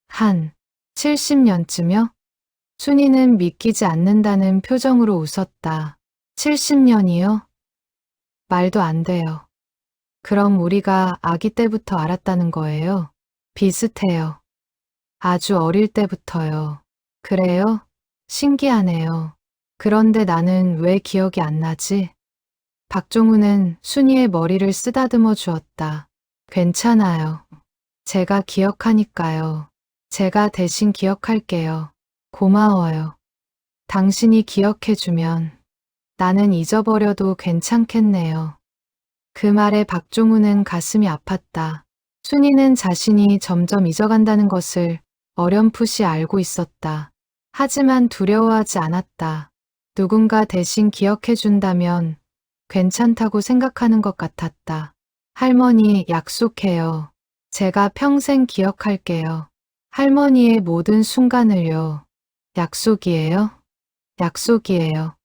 한 70년쯤요? 순이는 믿기지 않는다는 표정으로 웃었다. 70년이요? 말도 안 돼요. 그럼 우리가 아기 때부터 알았다는 거예요? 비슷해요. 아주 어릴 때부터요. 그래요? 신기하네요. 그런데 나는 왜 기억이 안 나지? 박종우는 순이의 머리를 쓰다듬어 주었다. 괜찮아요. 제가 기억하니까요. 제가 대신 기억할게요. 고마워요. 당신이 기억해주면 나는 잊어버려도 괜찮겠네요. 그 말에 박종우는 가슴이 아팠다. 순이는 자신이 점점 잊어간다는 것을 어렴풋이 알고 있었다. 하지만 두려워하지 않았다. 누군가 대신 기억해준다면 괜찮다고 생각하는 것 같았다. 할머니, 약속해요. 제가 평생 기억할게요. 할머니의 모든 순간을요. 약속이에요? 약속이에요.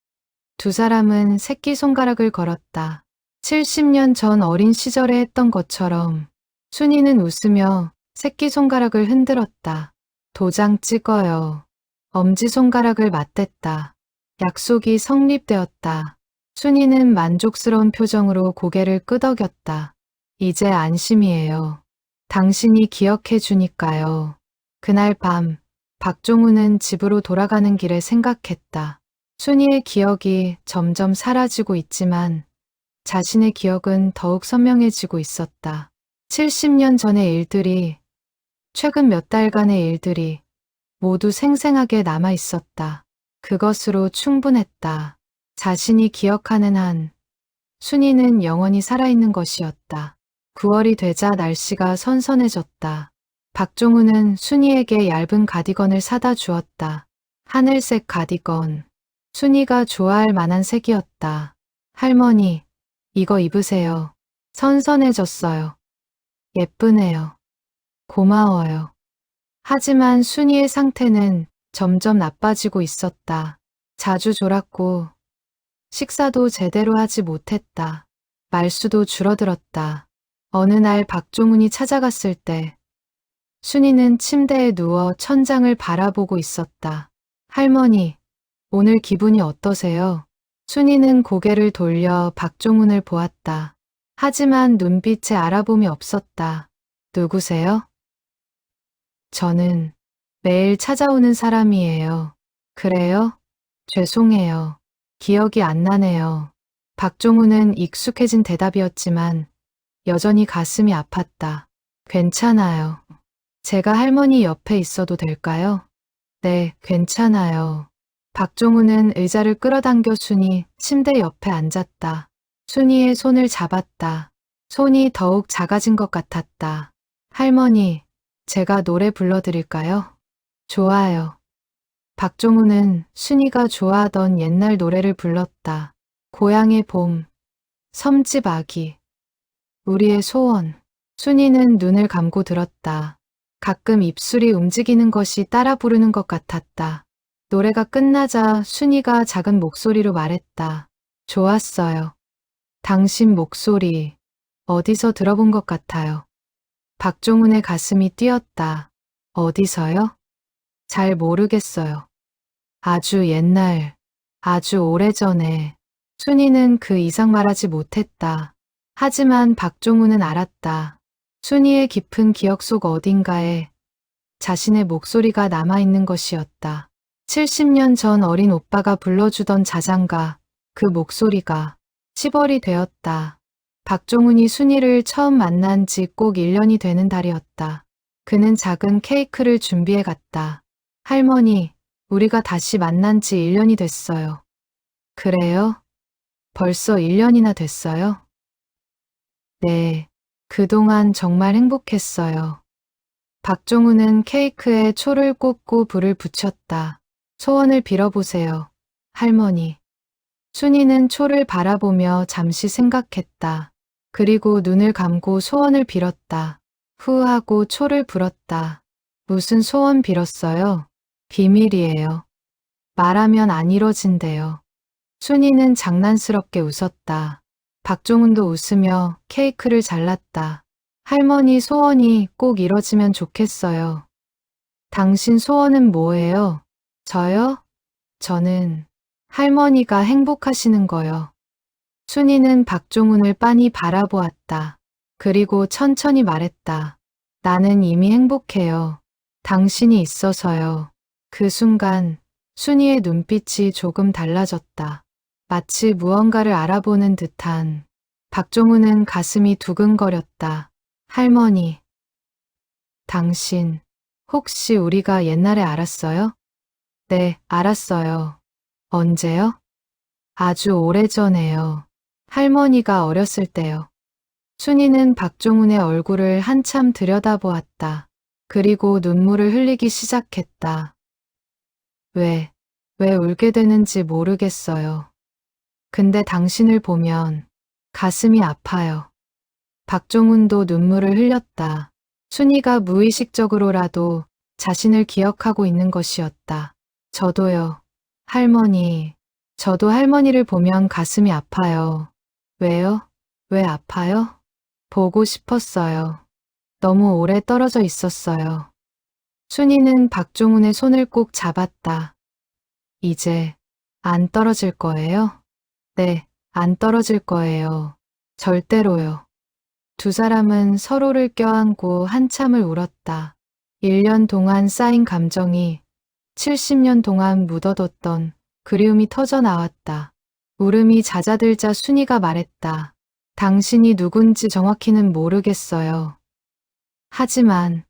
두 사람은 새끼손가락을 걸었다. 70년 전 어린 시절에 했던 것처럼 순이는 웃으며 새끼손가락을 흔들었다. 도장 찍어요. 엄지손가락을 맞댔다. 약속이 성립되었다. 순이는 만족스러운 표정으로 고개를 끄덕였다. 이제 안심이에요. 당신이 기억해 주니까요. 그날 밤, 박종우는 집으로 돌아가는 길에 생각했다. 순이의 기억이 점점 사라지고 있지만 자신의 기억은 더욱 선명해지고 있었다. 70년 전의 일들이, 최근 몇 달간의 일들이 모두 생생하게 남아 있었다. 그것으로 충분했다. 자신이 기억하는 한 순이는 영원히 살아있는 것이었다. 9월이 되자 날씨가 선선해졌다. 박종우는 순이에게 얇은 가디건을 사다 주었다. 하늘색 가디건. 순이가 좋아할 만한 색이었다. 할머니, 이거 입으세요. 선선해졌어요. 예쁘네요. 고마워요. 하지만 순이의 상태는 점점 나빠지고 있었다. 자주 졸았고 식사도 제대로 하지 못했다. 말수도 줄어들었다. 어느 날 박종훈이 찾아갔을 때 순이는 침대에 누워 천장을 바라보고 있었다. 할머니, 오늘 기분이 어떠세요? 순이는 고개를 돌려 박종훈을 보았다. 하지만 눈빛에 알아봄이 없었다. 누구세요? 저는 매일 찾아오는 사람이에요. 그래요? 죄송해요. 기억이 안 나네요. 박종훈은 익숙해진 대답이었지만 여전히 가슴이 아팠다. 괜찮아요. 제가 할머니 옆에 있어도 될까요? 네, 괜찮아요. 박종훈은 의자를 끌어당겨 순이 침대 옆에 앉았다. 순이의 손을 잡았다. 손이 더욱 작아진 것 같았다. 할머니, 제가 노래 불러드릴까요? 좋아요. 박종훈은 순이가 좋아하던 옛날 노래를 불렀다. 고향의 봄, 섬집 아기, 우리의 소원. 순이는 눈을 감고 들었다. 가끔 입술이 움직이는 것이 따라 부르는 것 같았다. 노래가 끝나자 순이가 작은 목소리로 말했다. 좋았어요. 당신 목소리 어디서 들어본 것 같아요. 박종훈의 가슴이 뛰었다. 어디서요? 잘 모르겠어요. 아주 옛날, 아주 오래전에. 순이는 그 이상 말하지 못했다. 하지만 박종훈은 알았다. 순이의 깊은 기억 속 어딘가에 자신의 목소리가 남아있는 것이었다. 70년 전 어린 오빠가 불러주던 자장가, 그 목소리가 시벌이 되었다. 박종훈이 순이를 처음 만난 지 꼭 1년이 되는 달이었다. 그는 작은 케이크를 준비해 갔다. 할머니, 우리가 다시 만난 지 1년이 됐어요. 그래요? 벌써 1년이나 됐어요? 네, 그동안 정말 행복했어요. 박종훈은 케이크에 초를 꽂고 불을 붙였다. 소원을 빌어보세요, 할머니. 순이는 초를 바라보며 잠시 생각했다. 그리고 눈을 감고 소원을 빌었다. 후 하고 초를 불었다. 무슨 소원 빌었어요? 비밀이에요. 말하면 안 이뤄진대요. 순이는 장난스럽게 웃었다. 박종훈도 웃으며 케이크를 잘랐다. 할머니 소원이 꼭 이뤄지면 좋겠어요. 당신 소원은 뭐예요? 저요? 저는 할머니가 행복하시는 거요. 순이는 박종훈을 빤히 바라보았다. 그리고 천천히 말했다. 나는 이미 행복해요. 당신이 있어서요. 그 순간 순이의 눈빛이 조금 달라졌다. 마치 무언가를 알아보는 듯한. 박종훈은 가슴이 두근거렸다. 할머니, 당신, 혹시 우리가 옛날에 알았어요? 네, 알았어요. 언제요? 아주 오래전에요. 할머니가 어렸을 때요. 순이는 박종훈의 얼굴을 한참 들여다보았다. 그리고 눈물을 흘리기 시작했다. 왜 울게 되는지 모르겠어요. 근데 당신을 보면 가슴이 아파요. 박종훈도 눈물을 흘렸다. 순이가 무의식적으로라도 자신을 기억하고 있는 것이었다. 저도요. 할머니, 저도 할머니를 보면 가슴이 아파요. 왜요? 왜 아파요? 보고 싶었어요. 너무 오래 떨어져 있었어요. 순이는 박종훈의 손을 꼭 잡았다. 이제 안 떨어질 거예요? 네, 안 떨어질 거예요. 절대로요. 두 사람은 서로를 껴안고 한참을 울었다. 1년 동안 쌓인 감정이 70년 동안 묻어뒀던 그리움이 터져 나왔다. 울음이 잦아들자 순이가 말했다. 당신이 누군지 정확히는 모르겠어요. 하지만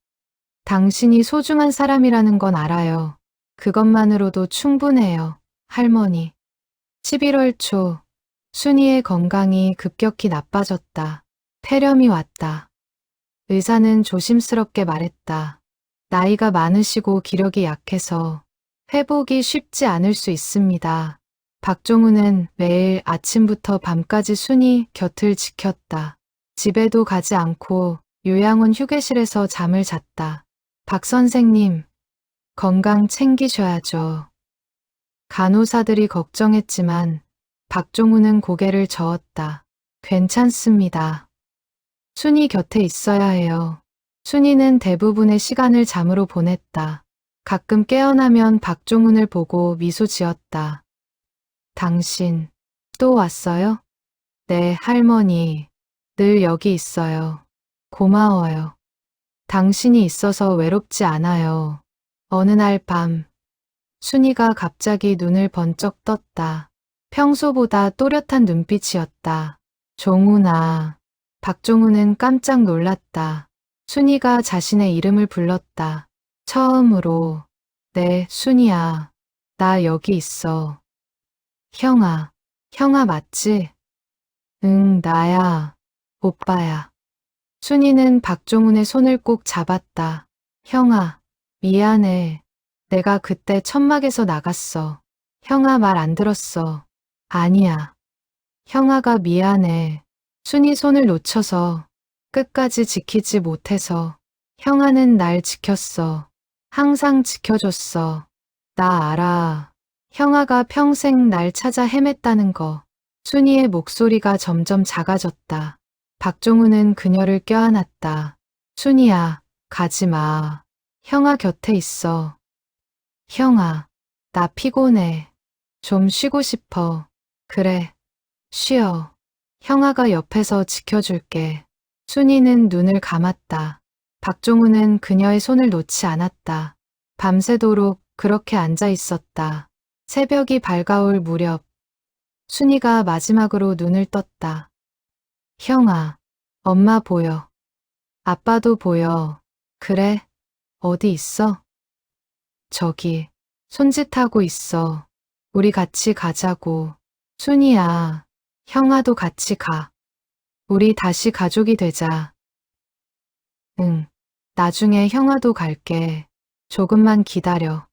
당신이 소중한 사람이라는 건 알아요. 그것만으로도 충분해요, 할머니. 11월 초, 순이의 건강이 급격히 나빠졌다. 폐렴이 왔다. 의사는 조심스럽게 말했다. 나이가 많으시고 기력이 약해서 회복이 쉽지 않을 수 있습니다. 박종훈은 매일 아침부터 밤까지 순이 곁을 지켰다. 집에도 가지 않고 요양원 휴게실에서 잠을 잤다. 박 선생님, 건강 챙기셔야죠. 간호사들이 걱정했지만 박종훈은 고개를 저었다. 괜찮습니다. 순이 곁에 있어야 해요. 순이는 대부분의 시간을 잠으로 보냈다. 가끔 깨어나면 박종훈을 보고 미소 지었다. 당신 또 왔어요? 네, 할머니. 늘 여기 있어요. 고마워요. 당신이 있어서 외롭지 않아요. 어느 날 밤, 순이가 갑자기 눈을 번쩍 떴다. 평소보다 또렷한 눈빛이었다. 종훈아. 박종훈은 깜짝 놀랐다. 순이가 자신의 이름을 불렀다. 처음으로. 네, 순이야. 나 여기 있어. 형아. 형아 맞지? 응, 나야. 오빠야. 순이는 박종훈의 손을 꼭 잡았다. 형아, 미안해. 내가 그때 천막에서 나갔어. 형아 말 안 들었어. 아니야. 형아가 미안해. 순이 손을 놓쳐서 끝까지 지키지 못해서. 형아는 날 지켰어. 항상 지켜줬어. 나 알아. 형아가 평생 날 찾아 헤맸다는 거. 순이의 목소리가 점점 작아졌다. 박종훈은 그녀를 껴안았다. 순이야, 가지 마. 형아 곁에 있어. 형아, 나 피곤해. 좀 쉬고 싶어. 그래, 쉬어. 형아가 옆에서 지켜줄게. 순이는 눈을 감았다. 박종훈은 그녀의 손을 놓지 않았다. 밤새도록 그렇게 앉아 있었다. 새벽이 밝아올 무렵, 순이가 마지막으로 눈을 떴다. 형아, 엄마 보여. 아빠도 보여. 그래? 어디 있어? 저기, 손짓하고 있어. 우리 같이 가자고. 순이야, 형아도 같이 가. 우리 다시 가족이 되자. 응, 나중에 형아도 갈게. 조금만 기다려.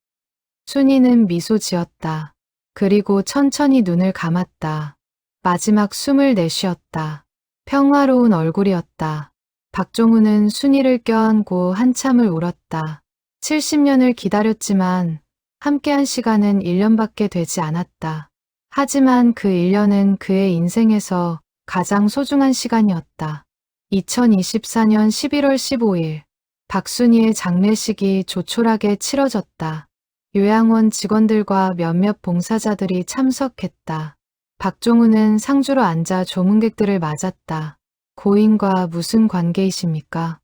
순이는 미소 지었다. 그리고 천천히 눈을 감았다. 마지막 숨을 내쉬었다. 평화로운 얼굴이었다. 박종훈은 순이를 껴안고 한참을 울었다. 70년을 기다렸지만 함께한 시간은 1년밖에 되지 않았다. 하지만 그 1년은 그의 인생에서 가장 소중한 시간이었다. 2024년 11월 15일, 박순이의 장례식이 조촐하게 치러졌다. 요양원 직원들과 몇몇 봉사자들이 참석했다. 박종훈은 상주로 앉아 조문객들을 맞았다. 고인과 무슨 관계이십니까?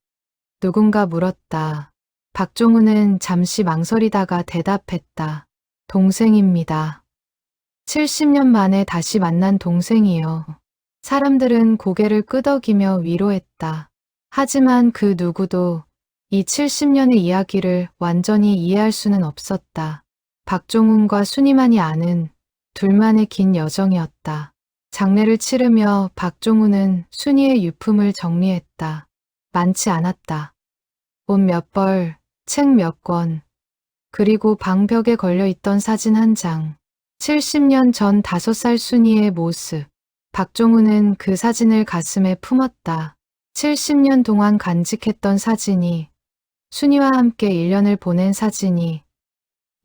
누군가 물었다. 박종훈은 잠시 망설이다가 대답했다. 동생입니다. 70년 만에 다시 만난 동생이요. 사람들은 고개를 끄덕이며 위로했다. 하지만 그 누구도 이 70년의 이야기를 완전히 이해할 수는 없었다. 박종훈과 순이만이 아는 둘만의 긴 여정이었다. 장례를 치르며 박종훈은 순이의 유품을 정리했다. 많지 않았다. 옷 몇 벌, 책 몇 권, 그리고 방벽에 걸려있던 사진 한 장. 70년 전 5살 순이의 모습. 박종훈은 그 사진을 가슴에 품었다. 70년 동안 간직했던 사진이, 순이와 함께 1년을 보낸 사진이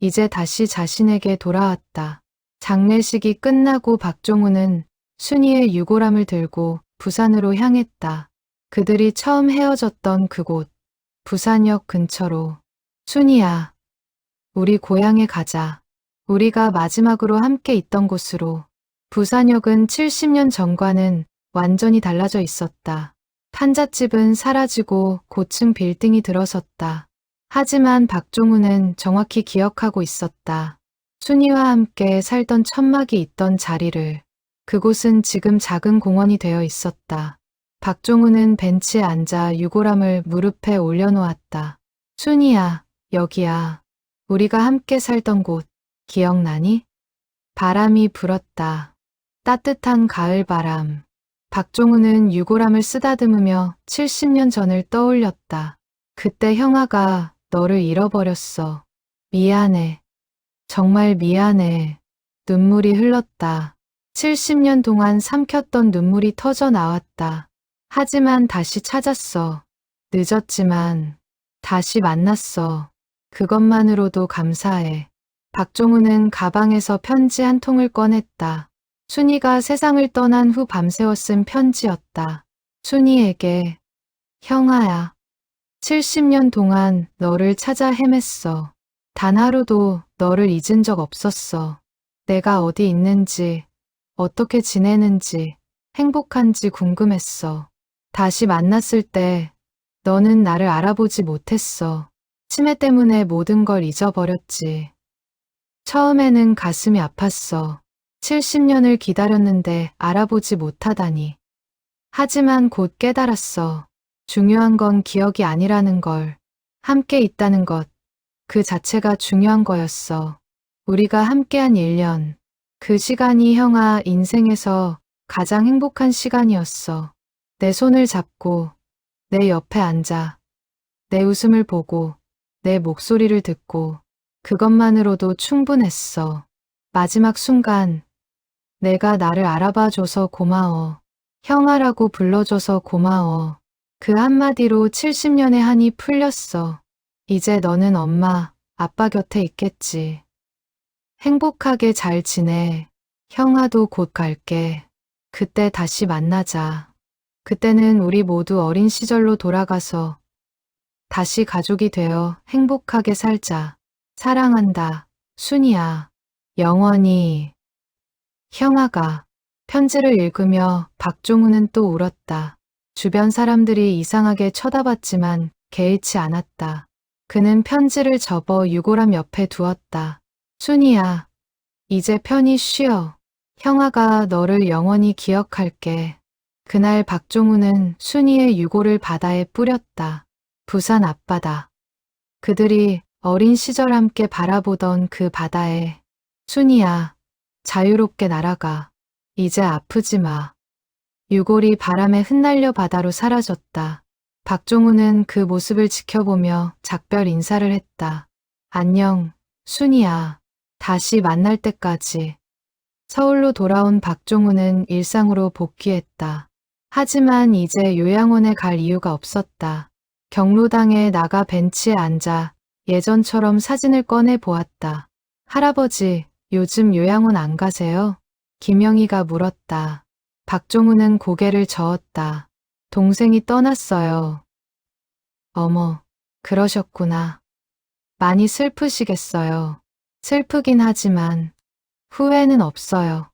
이제 다시 자신에게 돌아왔다. 장례식이 끝나고 박종훈은 순이의 유골함을 들고 부산으로 향했다. 그들이 처음 헤어졌던 그곳, 부산역 근처로. 순이야, 우리 고향에 가자. 우리가 마지막으로 함께 있던 곳으로. 부산역은 70년 전과는 완전히 달라져 있었다. 판잣집은 사라지고 고층 빌딩이 들어섰다. 하지만 박종훈은 정확히 기억하고 있었다. 순이와 함께 살던 천막이 있던 자리를. 그곳은 지금 작은 공원이 되어 있었다. 박종훈은 벤치에 앉아 유골함을 무릎에 올려놓았다. 순이야, 여기야. 우리가 함께 살던 곳, 기억나니? 바람이 불었다. 따뜻한 가을 바람. 박종훈은 유골함을 쓰다듬으며 70년 전을 떠올렸다. 그때 형아가 너를 잃어버렸어. 미안해. 정말 미안해. 눈물이 흘렀다. 70년 동안 삼켰던 눈물이 터져 나왔다. 하지만 다시 찾았어. 늦었지만 다시 만났어. 그것만으로도 감사해. 박종훈은 가방에서 편지 한 통을 꺼냈다. 순이가 세상을 떠난 후 밤새워 쓴 편지였다. 순이에게, 형아야. 70년 동안 너를 찾아 헤맸어. 단 하루도 너를 잊은 적 없었어. 내가 어디 있는지, 어떻게 지내는지, 행복한지 궁금했어. 다시 만났을 때 너는 나를 알아보지 못했어. 치매 때문에 모든 걸 잊어버렸지. 처음에는 가슴이 아팠어. 70년을 기다렸는데 알아보지 못하다니. 하지만 곧 깨달았어. 중요한 건 기억이 아니라는 걸. 함께 있다는 것. 그 자체가 중요한 거였어. 우리가 함께한 1년. 그 시간이 형아 인생에서 가장 행복한 시간이었어. 내 손을 잡고, 내 옆에 앉아, 내 웃음을 보고, 내 목소리를 듣고, 그것만으로도 충분했어. 마지막 순간, 내가 나를 알아봐줘서 고마워. 형아라고 불러줘서 고마워. 그 한마디로 70년의 한이 풀렸어. 이제 너는 엄마, 아빠 곁에 있겠지. 행복하게 잘 지내. 형아도 곧 갈게. 그때 다시 만나자. 그때는 우리 모두 어린 시절로 돌아가서 다시 가족이 되어 행복하게 살자. 사랑한다. 순이야. 영원히. 형아가 편지를 읽으며 박종훈은 또 울었다. 주변 사람들이 이상하게 쳐다봤지만 개의치 않았다. 그는 편지를 접어 유골함 옆에 두었다. 순이야, 이제 편히 쉬어. 형아가 너를 영원히 기억할게. 그날 박종훈은 순이의 유골을 바다에 뿌렸다. 부산 앞바다. 그들이 어린 시절 함께 바라보던 그 바다에 순이야, 자유롭게 날아가. 이제 아프지 마. 유골이 바람에 흩날려 바다로 사라졌다. 박종훈은 그 모습을 지켜보며 작별 인사를 했다. 안녕, 순이야. 다시 만날 때까지. 서울로 돌아온 박종훈은 일상으로 복귀했다. 하지만 이제 요양원에 갈 이유가 없었다. 경로당에 나가 벤치에 앉아 예전처럼 사진을 꺼내 보았다. 할아버지, 요즘 요양원 안 가세요? 김영희가 물었다. 박종훈은 고개를 저었다. 동생이 떠났어요. 어머, 그러셨구나. 많이 슬프시겠어요. 슬프긴 하지만 후회는 없어요.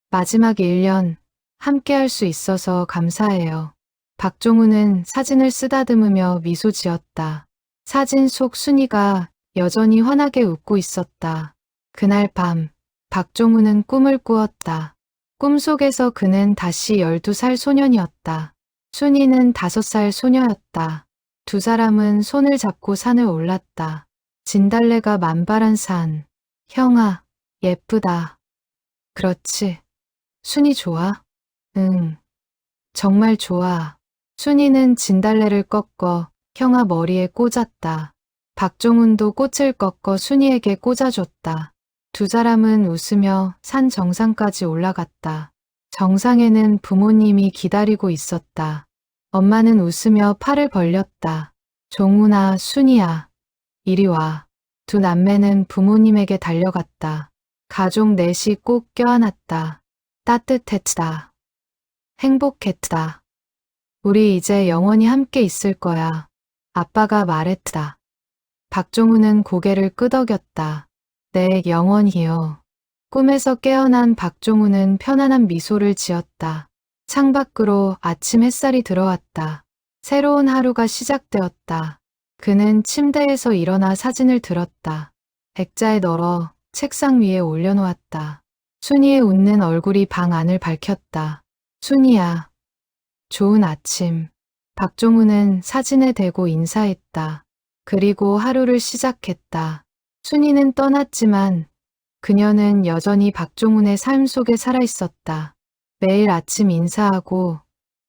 마지막 1년 함께 할 수 있어서 감사해요. 박종훈은 사진을 쓰다듬으며 미소 지었다. 사진 속 순이가 여전히 환하게 웃고 있었다. 그날 밤, 박종훈은 꿈을 꾸었다. 꿈속에서 그는 다시 12살 소년이었다. 순이는 5살 소녀였다. 두 사람은 손을 잡고 산을 올랐다. 진달래가 만발한 산. 형아, 예쁘다. 그렇지. 순이 좋아? 응. 정말 좋아. 순이는 진달래를 꺾어 형아 머리에 꽂았다. 박종훈도 꽃을 꺾어 순이에게 꽂아줬다. 두 사람은 웃으며 산 정상까지 올라갔다. 정상에는 부모님이 기다리고 있었다. 엄마는 웃으며 팔을 벌렸다. 종훈아, 순이야. 이리 와. 두 남매는 부모님에게 달려갔다. 가족 넷이 꼭 껴안았다. 따뜻했다. 행복했다. 우리 이제 영원히 함께 있을 거야. 아빠가 말했다. 박종훈은 고개를 끄덕였다. 네, 영원히요. 꿈에서 깨어난 박종훈은 편안한 미소를 지었다. 창밖으로 아침 햇살이 들어왔다. 새로운 하루가 시작되었다. 그는 침대에서 일어나 사진을 들었다. 액자에 널어 책상 위에 올려놓았다. 순이의 웃는 얼굴이 방 안을 밝혔다. 순이야. 좋은 아침. 박종훈은 사진에 대고 인사했다. 그리고 하루를 시작했다. 순이는 떠났지만 그녀는 여전히 박종훈의 삶 속에 살아있었다. 매일 아침 인사하고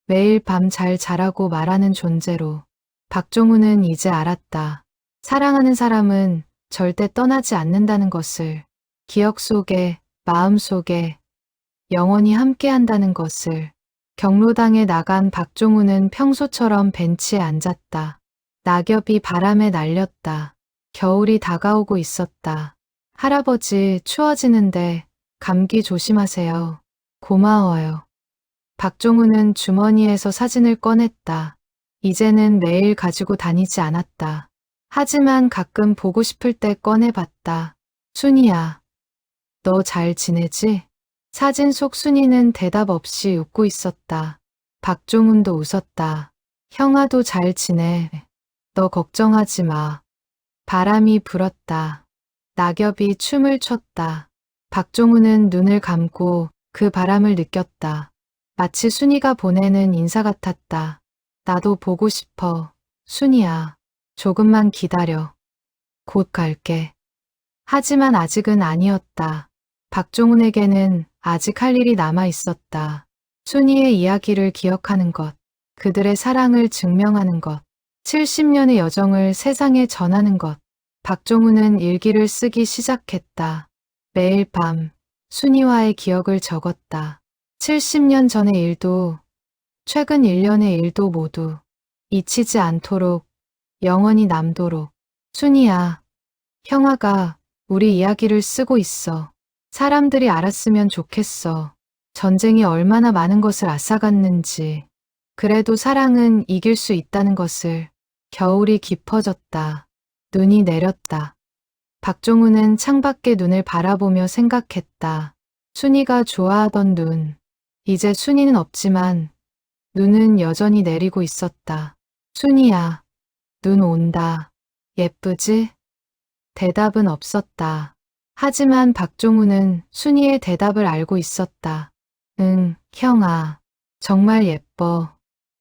매일 밤 잘 자라고 말하는 존재로. 박종훈은 이제 알았다. 사랑하는 사람은 절대 떠나지 않는다는 것을. 기억 속에, 마음 속에 영원히 함께한다는 것을. 경로당에 나간 박종훈은 평소처럼 벤치에 앉았다. 낙엽이 바람에 날렸다. 겨울이 다가오고 있었다. 할아버지, 추워지는데 감기 조심하세요. 고마워요. 박종훈은 주머니에서 사진을 꺼냈다. 이제는 매일 가지고 다니지 않았다. 하지만 가끔 보고 싶을 때 꺼내봤다. 순이야, 너 잘 지내지? 사진 속 순이는 대답 없이 웃고 있었다. 박종훈도 웃었다. 형아도 잘 지내. 너 걱정하지 마. 바람이 불었다. 낙엽이 춤을 췄다. 박종훈은 눈을 감고 그 바람을 느꼈다. 마치 순이가 보내는 인사 같았다. 나도 보고 싶어. 순이야, 조금만 기다려. 곧 갈게. 하지만 아직은 아니었다. 박종훈에게는 아직 할 일이 남아 있었다. 순이의 이야기를 기억하는 것, 그들의 사랑을 증명하는 것, 70년의 여정을 세상에 전하는 것. 박종훈은 일기를 쓰기 시작했다. 매일 밤 순이와의 기억을 적었다. 70년 전의 일도 최근 1년의 일도 모두 잊히지 않도록 영원히 남도록. 순이야, 형아가 우리 이야기를 쓰고 있어. 사람들이 알았으면 좋겠어. 전쟁이 얼마나 많은 것을 앗아갔는지. 그래도 사랑은 이길 수 있다는 것을. 겨울이 깊어졌다. 눈이 내렸다. 박종훈은 창밖에 눈을 바라보며 생각했다. 순이가 좋아하던 눈. 이제 순이는 없지만 눈은 여전히 내리고 있었다. 순이야, 눈 온다. 예쁘지? 대답은 없었다. 하지만 박종훈은 순이의 대답을 알고 있었다. 응, 형아. 정말 예뻐.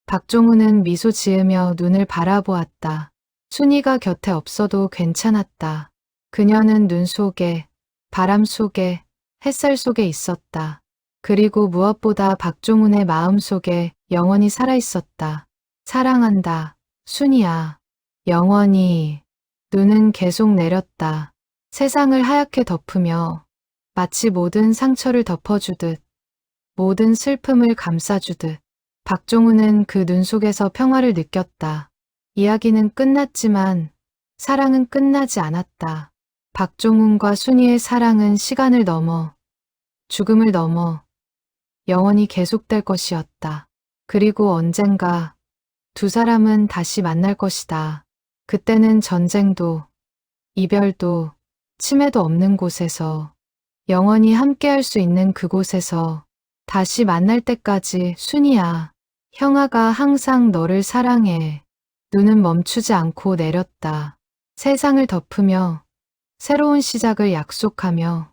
박종훈은 미소 지으며 눈을 바라보았다. 순이가 곁에 없어도 괜찮았다. 그녀는 눈 속에, 바람 속에, 햇살 속에 있었다. 그리고 무엇보다 박종훈의 마음 속에 영원히 살아있었다. 사랑한다, 순이야. 영원히. 눈은 계속 내렸다. 세상을 하얗게 덮으며 마치 모든 상처를 덮어주듯, 모든 슬픔을 감싸주듯. 박종훈은 그 눈 속에서 평화를 느꼈다. 이야기는 끝났지만 사랑은 끝나지 않았다. 박종훈과 순이의 사랑은 시간을 넘어, 죽음을 넘어 영원히 계속될 것이었다. 그리고 언젠가 두 사람은 다시 만날 것이다. 그때는 전쟁도, 이별도, 치매도 없는 곳에서, 영원히 함께할 수 있는 그곳에서 다시 만날 때까지. 순이야, 형아가 항상 너를 사랑해. 눈은 멈추지 않고 내렸다. 세상을 덮으며 새로운 시작을 약속하며